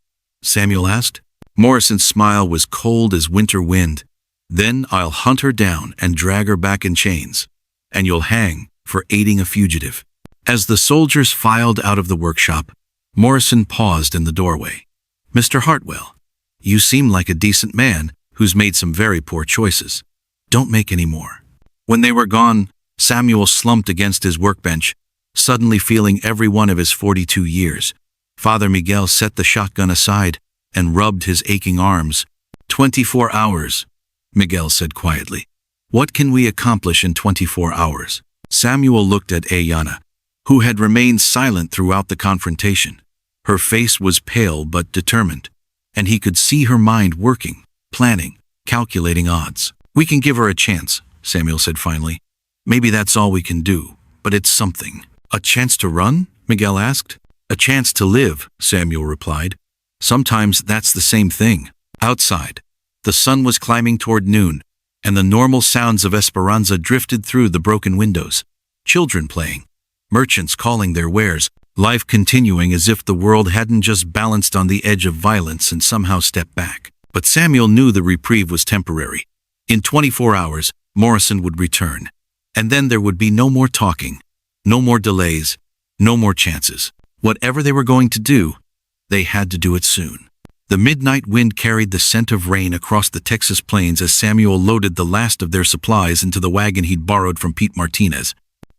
Samuel asked. Morrison's smile was cold as winter wind. Then I'll hunt her down and drag her back in chains. And you'll hang for aiding a fugitive. As the soldiers filed out of the workshop, Morrison paused in the doorway. Mr. Hartwell, you seem like a decent man who's made some very poor choices. Don't make any more. When they were gone, Samuel slumped against his workbench, suddenly feeling every one of his 42 years. Father Miguel set the shotgun aside and rubbed his aching arms. 24 hours, Miguel said quietly. What can we accomplish in 24 hours? Samuel looked at Ayana, who had remained silent throughout the confrontation. Her face was pale but determined, and he could see her mind working, planning, calculating odds. We can give her a chance, Samuel said finally. Maybe that's all we can do, but it's something. A chance to run? Miguel asked. A chance to live, Samuel replied. Sometimes that's the same thing. Outside, the sun was climbing toward noon, and the normal sounds of Esperanza drifted through the broken windows. Children playing, merchants calling their wares, life continuing as if the world hadn't just balanced on the edge of violence and somehow stepped back. But Samuel knew the reprieve was temporary. In 24 hours, Morrison would return. And then there would be no more talking, no more delays, no more chances. Whatever they were going to do, they had to do it soon. The midnight wind carried the scent of rain across the Texas plains as Samuel loaded the last of their supplies into the wagon he'd borrowed from Pete Martinez.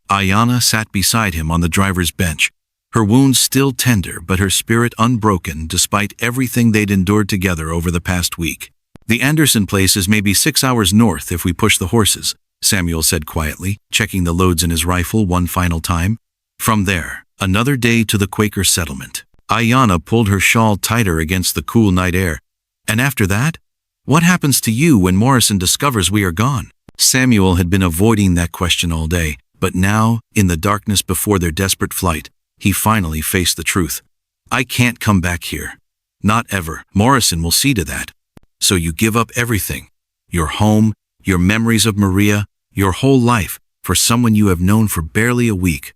Ayana sat beside him on the driver's bench, her wounds still tender but her spirit unbroken despite everything they'd endured together over the past week. The Anderson place is maybe 6 hours north if we push the horses, Samuel said quietly, checking the loads in his rifle one final time. From there, another day to the Quaker settlement. Ayana pulled her shawl tighter against the cool night air. And after that? What happens to you when Morrison discovers we are gone? Samuel had been avoiding that question all day, but now, in the darkness before their desperate flight, he finally faced the truth. I can't come back here. Not ever. Morrison will see to that. So you give up everything. Your home, your memories of Maria, your whole life, for someone you have known for barely a week.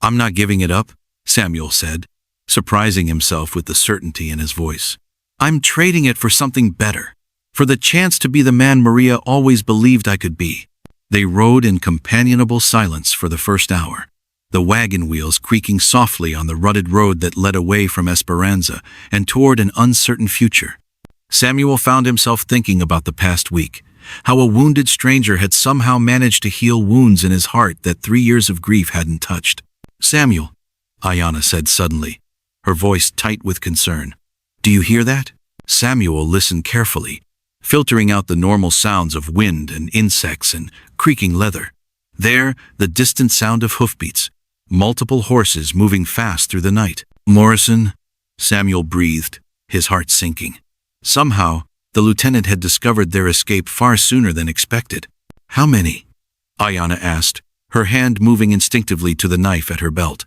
I'm not giving it up, Samuel said, surprising himself with the certainty in his voice. I'm trading it for something better, for the chance to be the man Maria always believed I could be. They rode in companionable silence for the first hour, the wagon wheels creaking softly on the rutted road that led away from Esperanza and toward an uncertain future. Samuel found himself thinking about the past week, how a wounded stranger had somehow managed to heal wounds in his heart that 3 years of grief hadn't touched. Samuel, Ayana said suddenly, her voice tight with concern. Do you hear that? Samuel listened carefully, filtering out the normal sounds of wind and insects and creaking leather. There, the distant sound of hoofbeats, multiple horses moving fast through the night. Morrison, Samuel breathed, his heart sinking. Somehow, the lieutenant had discovered their escape far sooner than expected. How many? Ayana asked, her hand moving instinctively to the knife at her belt.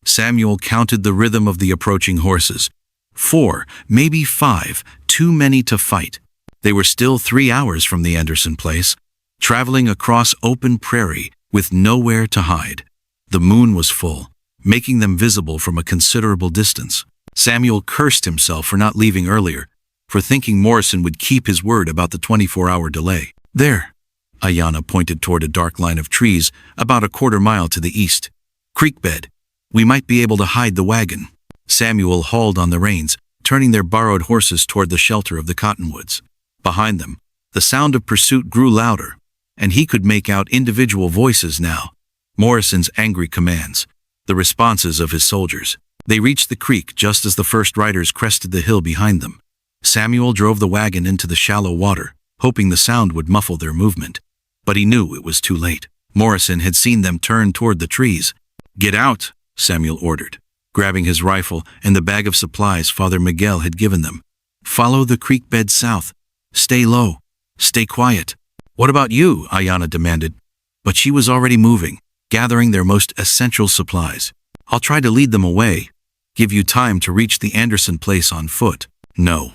Samuel counted the rhythm of the approaching horses. 4, maybe 5, too many to fight. They were still 3 hours from the Anderson place, traveling across open prairie with nowhere to hide. The moon was full, making them visible from a considerable distance. Samuel cursed himself for not leaving earlier, for thinking Morrison would keep his word about the 24-hour delay. There, Ayana pointed toward a dark line of trees about a quarter mile to the east. Creek bed. We might be able to hide the wagon. Samuel hauled on the reins, turning their borrowed horses toward the shelter of the cottonwoods. Behind them, the sound of pursuit grew louder, and he could make out individual voices now. Morrison's angry commands, the responses of his soldiers. They reached the creek just as the first riders crested the hill behind them. Samuel drove the wagon into the shallow water, hoping the sound would muffle their movement. But he knew it was too late. Morrison had seen them turn toward the trees. Get out, Samuel ordered, grabbing his rifle and the bag of supplies Father Miguel had given them. Follow the creek bed south. Stay low. Stay quiet. What about you? Ayanna demanded. But she was already moving, gathering their most essential supplies. I'll try to lead them away. Give you time to reach the Anderson place on foot. No.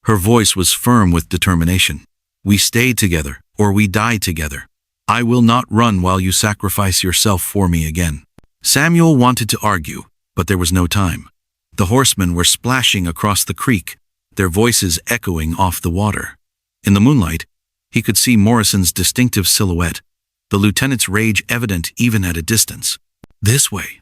Her voice was firm with determination. We stay together, or we die together. I will not run while you sacrifice yourself for me again. Samuel wanted to argue, but there was no time. The horsemen were splashing across the creek, their voices echoing off the water. In the moonlight, he could see Morrison's distinctive silhouette, the lieutenant's rage evident even at a distance. This way,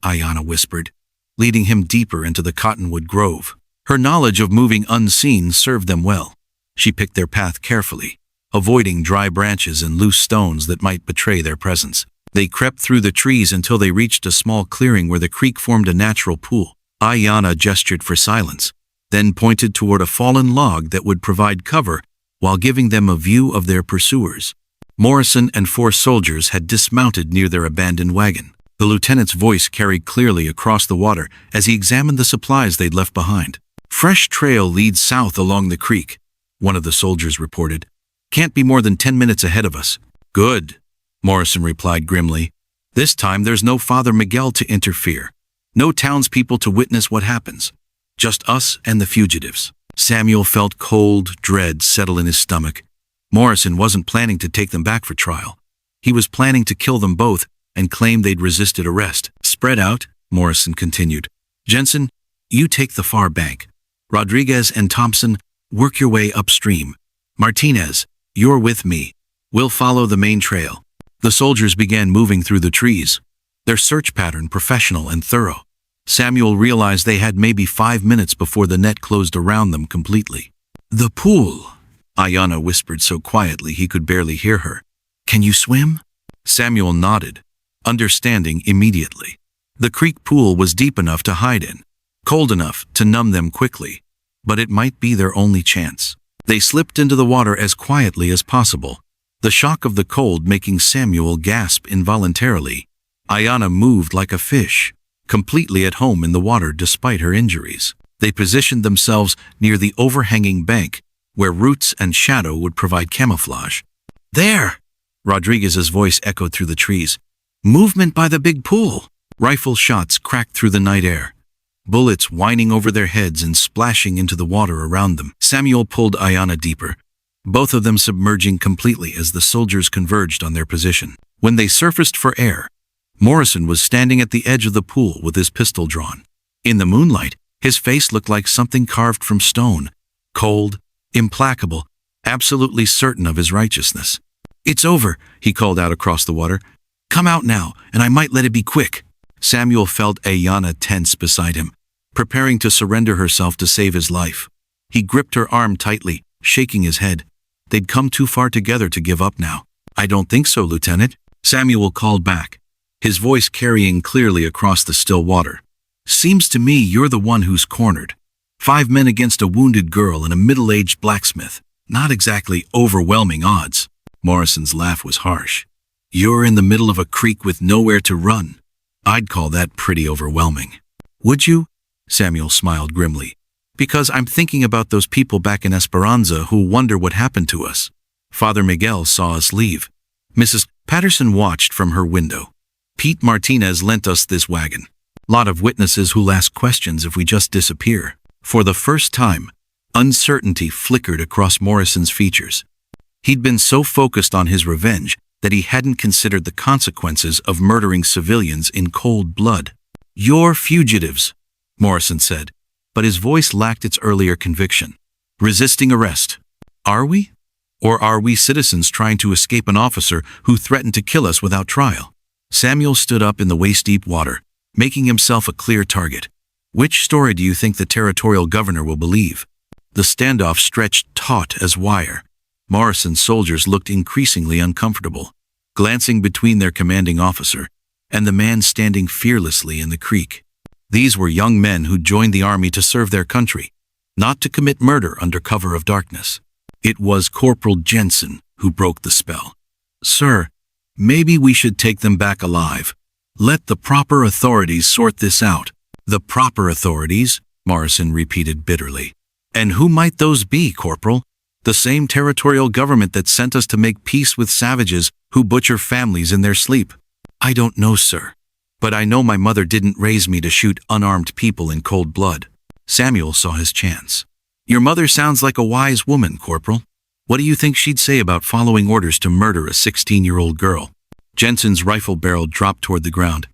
Ayanna whispered, leading him deeper into the cottonwood grove. Her knowledge of moving unseen served them well. She picked their path carefully, avoiding dry branches and loose stones that might betray their presence. They crept through the trees until they reached a small clearing where the creek formed a natural pool. Ayanna gestured for silence, then pointed toward a fallen log that would provide cover while giving them a view of their pursuers. Morrison and 4 soldiers had dismounted near their abandoned wagon. The lieutenant's voice carried clearly across the water as he examined the supplies they'd left behind. Fresh trail leads south along the creek, one of the soldiers reported. Can't be more than 10 minutes ahead of us. Good, Morrison replied grimly. This time there's no Father Miguel to interfere. No townspeople to witness what happens. Just us and the fugitives. Samuel felt cold dread settle in his stomach. Morrison wasn't planning to take them back for trial. He was planning to kill them both and claim they'd resisted arrest. Spread out, Morrison continued. Jensen, you take the far bank. Rodriguez and Thompson, work your way upstream. Martinez, you're with me. We'll follow the main trail. The soldiers began moving through the trees, their search pattern professional and thorough. Samuel realized they had maybe 5 minutes before the net closed around them completely. The pool, Ayanna whispered so quietly he could barely hear her. Can you swim? Samuel nodded, understanding immediately. The creek pool was deep enough to hide in, cold enough to numb them quickly, but it might be their only chance. They slipped into the water as quietly as possible, the shock of the cold making Samuel gasp involuntarily. Ayanna moved like a fish, completely at home in the water despite her injuries. They positioned themselves near the overhanging bank, where roots and shadow would provide camouflage. There! Rodriguez's voice echoed through the trees. Movement by the big pool! Rifle shots cracked through the night air, bullets whining over their heads and splashing into the water around them. Samuel pulled Ayanna deeper, both of them submerging completely as the soldiers converged on their position. When they surfaced for air, Morrison was standing at the edge of the pool with his pistol drawn. In the moonlight, his face looked like something carved from stone, cold, implacable, absolutely certain of his righteousness. It's over, he called out across the water. Come out now, and I might let it be quick. Samuel felt Ayanna tense beside him, preparing to surrender herself to save his life. He gripped her arm tightly, shaking his head. They'd come too far together to give up now. I don't think so, Lieutenant, Samuel called back, his voice carrying clearly across the still water. Seems to me you're the one who's cornered. 5 men against a wounded girl and a middle-aged blacksmith. Not exactly overwhelming odds. Morrison's laugh was harsh. You're in the middle of a creek with nowhere to run. I'd call that pretty overwhelming. Would you? Samuel smiled grimly. Because I'm thinking about those people back in Esperanza who wonder what happened to us. Father Miguel saw us leave. Mrs. Patterson watched from her window. Pete Martinez lent us this wagon. Lot of witnesses who'll ask questions if we just disappear. For the first time, uncertainty flickered across Morrison's features. He'd been so focused on his revenge that he hadn't considered the consequences of murdering civilians in cold blood. You're fugitives, Morrison said, but his voice lacked its earlier conviction. Resisting arrest. Are we? Or are we citizens trying to escape an officer who threatened to kill us without trial? Samuel stood up in the waist-deep water, making himself a clear target. Which story do you think the territorial governor will believe? The standoff stretched taut as wire. Morrison's soldiers looked increasingly uncomfortable, glancing between their commanding officer and the man standing fearlessly in the creek. These were young men who joined the army to serve their country, not to commit murder under cover of darkness. It was Corporal Jensen who broke the spell. Sir, maybe we should take them back alive. Let the proper authorities sort this out. The proper authorities, Morrison repeated bitterly. And who might those be, Corporal? The same territorial government that sent us to make peace with savages who butcher families in their sleep. I don't know, sir. But I know my mother didn't raise me to shoot unarmed people in cold blood. Samuel saw his chance. Your mother sounds like a wise woman, Corporal. What do you think she'd say about following orders to murder a 16-year-old girl? Jensen's rifle barrel dropped toward the ground.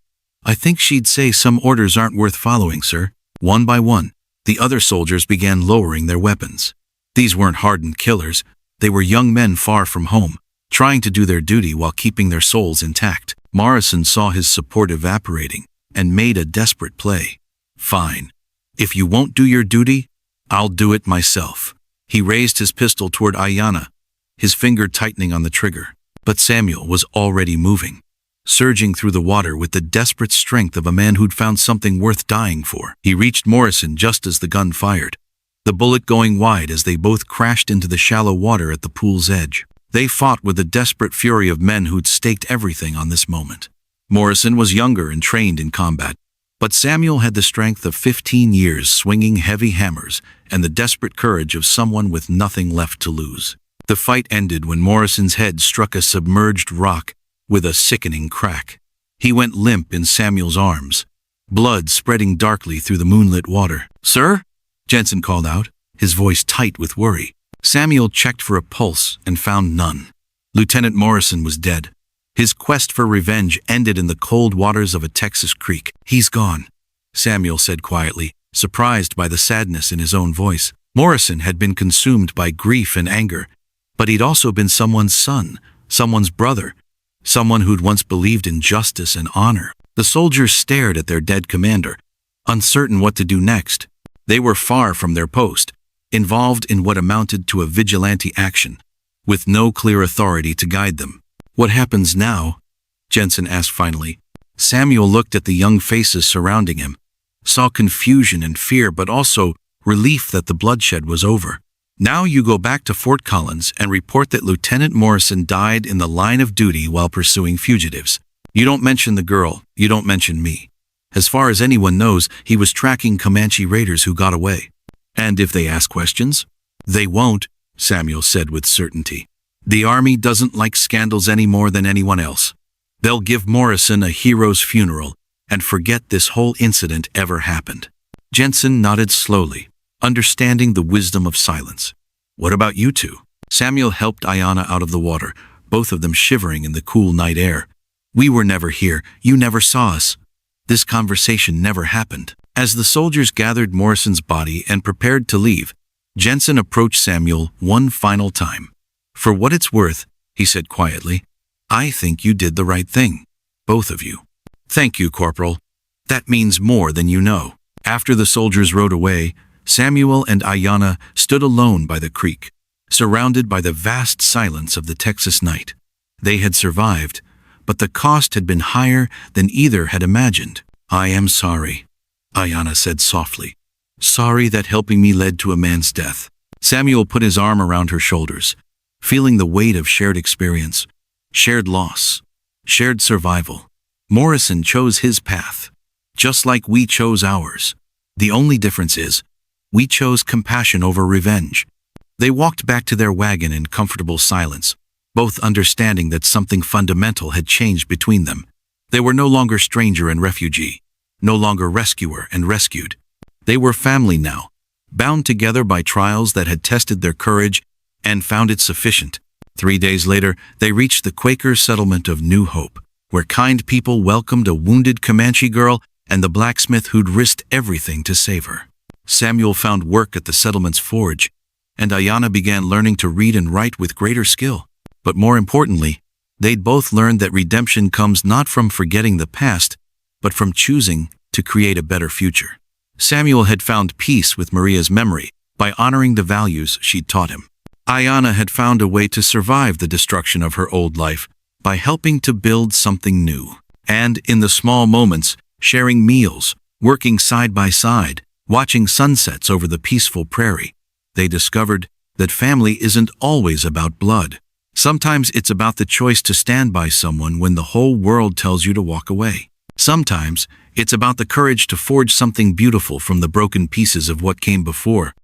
I think she'd say some orders aren't worth following, sir. One by one, the other soldiers began lowering their weapons. These weren't hardened killers. They were young men far from home, trying to do their duty while keeping their souls intact. Morrison saw his support evaporating and made a desperate play. Fine. If you won't do your duty, I'll do it myself. He raised his pistol toward Ayanna, his finger tightening on the trigger. But Samuel was already moving, surging through the water with the desperate strength of a man who'd found something worth dying for. He reached Morrison just as the gun fired, the bullet going wide as they both crashed into the shallow water at the pool's edge. They fought with the desperate fury of men who'd staked everything on this moment. Morrison was younger and trained in combat, but Samuel had the strength of 15 years swinging heavy hammers and the desperate courage of someone with nothing left to lose. The fight ended when Morrison's head struck a submerged rock with a sickening crack. He went limp in Samuel's arms, blood spreading darkly through the moonlit water. Sir? Jensen called out, his voice tight with worry. Samuel checked for a pulse and found none. Lieutenant Morrison was dead. His quest for revenge ended in the cold waters of a Texas creek. He's gone, Samuel said quietly, surprised by the sadness in his own voice. Morrison had been consumed by grief and anger, but he'd also been someone's son, someone's brother, someone who'd once believed in justice and honor. The soldiers stared at their dead commander, uncertain what to do next. They were far from their post, involved in what amounted to a vigilante action, with no clear authority to guide them. What happens now? Jensen asked finally. Samuel looked at the young faces surrounding him, saw confusion and fear, but also relief that the bloodshed was over. Now you go back to Fort Collins and report that Lieutenant Morrison died in the line of duty while pursuing fugitives. You don't mention the girl, you don't mention me. As far as anyone knows, he was tracking Comanche raiders who got away. And if they ask questions? They won't, Samuel said with certainty. The Army doesn't like scandals any more than anyone else. They'll give Morrison a hero's funeral and forget this whole incident ever happened. Jensen nodded slowly, understanding the wisdom of silence. What about you two? Samuel helped Ayanna out of the water, both of them shivering in the cool night air. We were never here. You never saw us. This conversation never happened. As the soldiers gathered Morrison's body and prepared to leave, Jensen approached Samuel one final time. For what it's worth, he said quietly, I think you did the right thing. Both of you. Thank you, Corporal. That means more than you know. After the soldiers rode away, Samuel and Ayanna stood alone by the creek, surrounded by the vast silence of the Texas night. They had survived, but the cost had been higher than either had imagined. I am sorry, Ayanna said softly. Sorry that helping me led to a man's death. Samuel put his arm around her shoulders, feeling the weight of shared experience, shared loss, shared survival. Morrison chose his path, just like we chose ours. The only difference is, we chose compassion over revenge. They walked back to their wagon in comfortable silence, both understanding that something fundamental had changed between them. They were no longer stranger and refugee, no longer rescuer and rescued. They were family now, bound together by trials that had tested their courage and found it sufficient. 3 days later, they reached the Quaker settlement of New Hope, where kind people welcomed a wounded Comanche girl and the blacksmith who'd risked everything to save her. Samuel found work at the settlement's forge, and Ayanna began learning to read and write with greater skill. But more importantly, they'd both learned that redemption comes not from forgetting the past, but from choosing to create a better future. Samuel had found peace with Maria's memory by honoring the values she'd taught him. Ayanna had found a way to survive the destruction of her old life by helping to build something new. And in the small moments, sharing meals, working side by side, watching sunsets over the peaceful prairie, they discovered that family isn't always about blood. Sometimes it's about the choice to stand by someone when the whole world tells you to walk away. Sometimes it's about the courage to forge something beautiful from the broken pieces of what came before.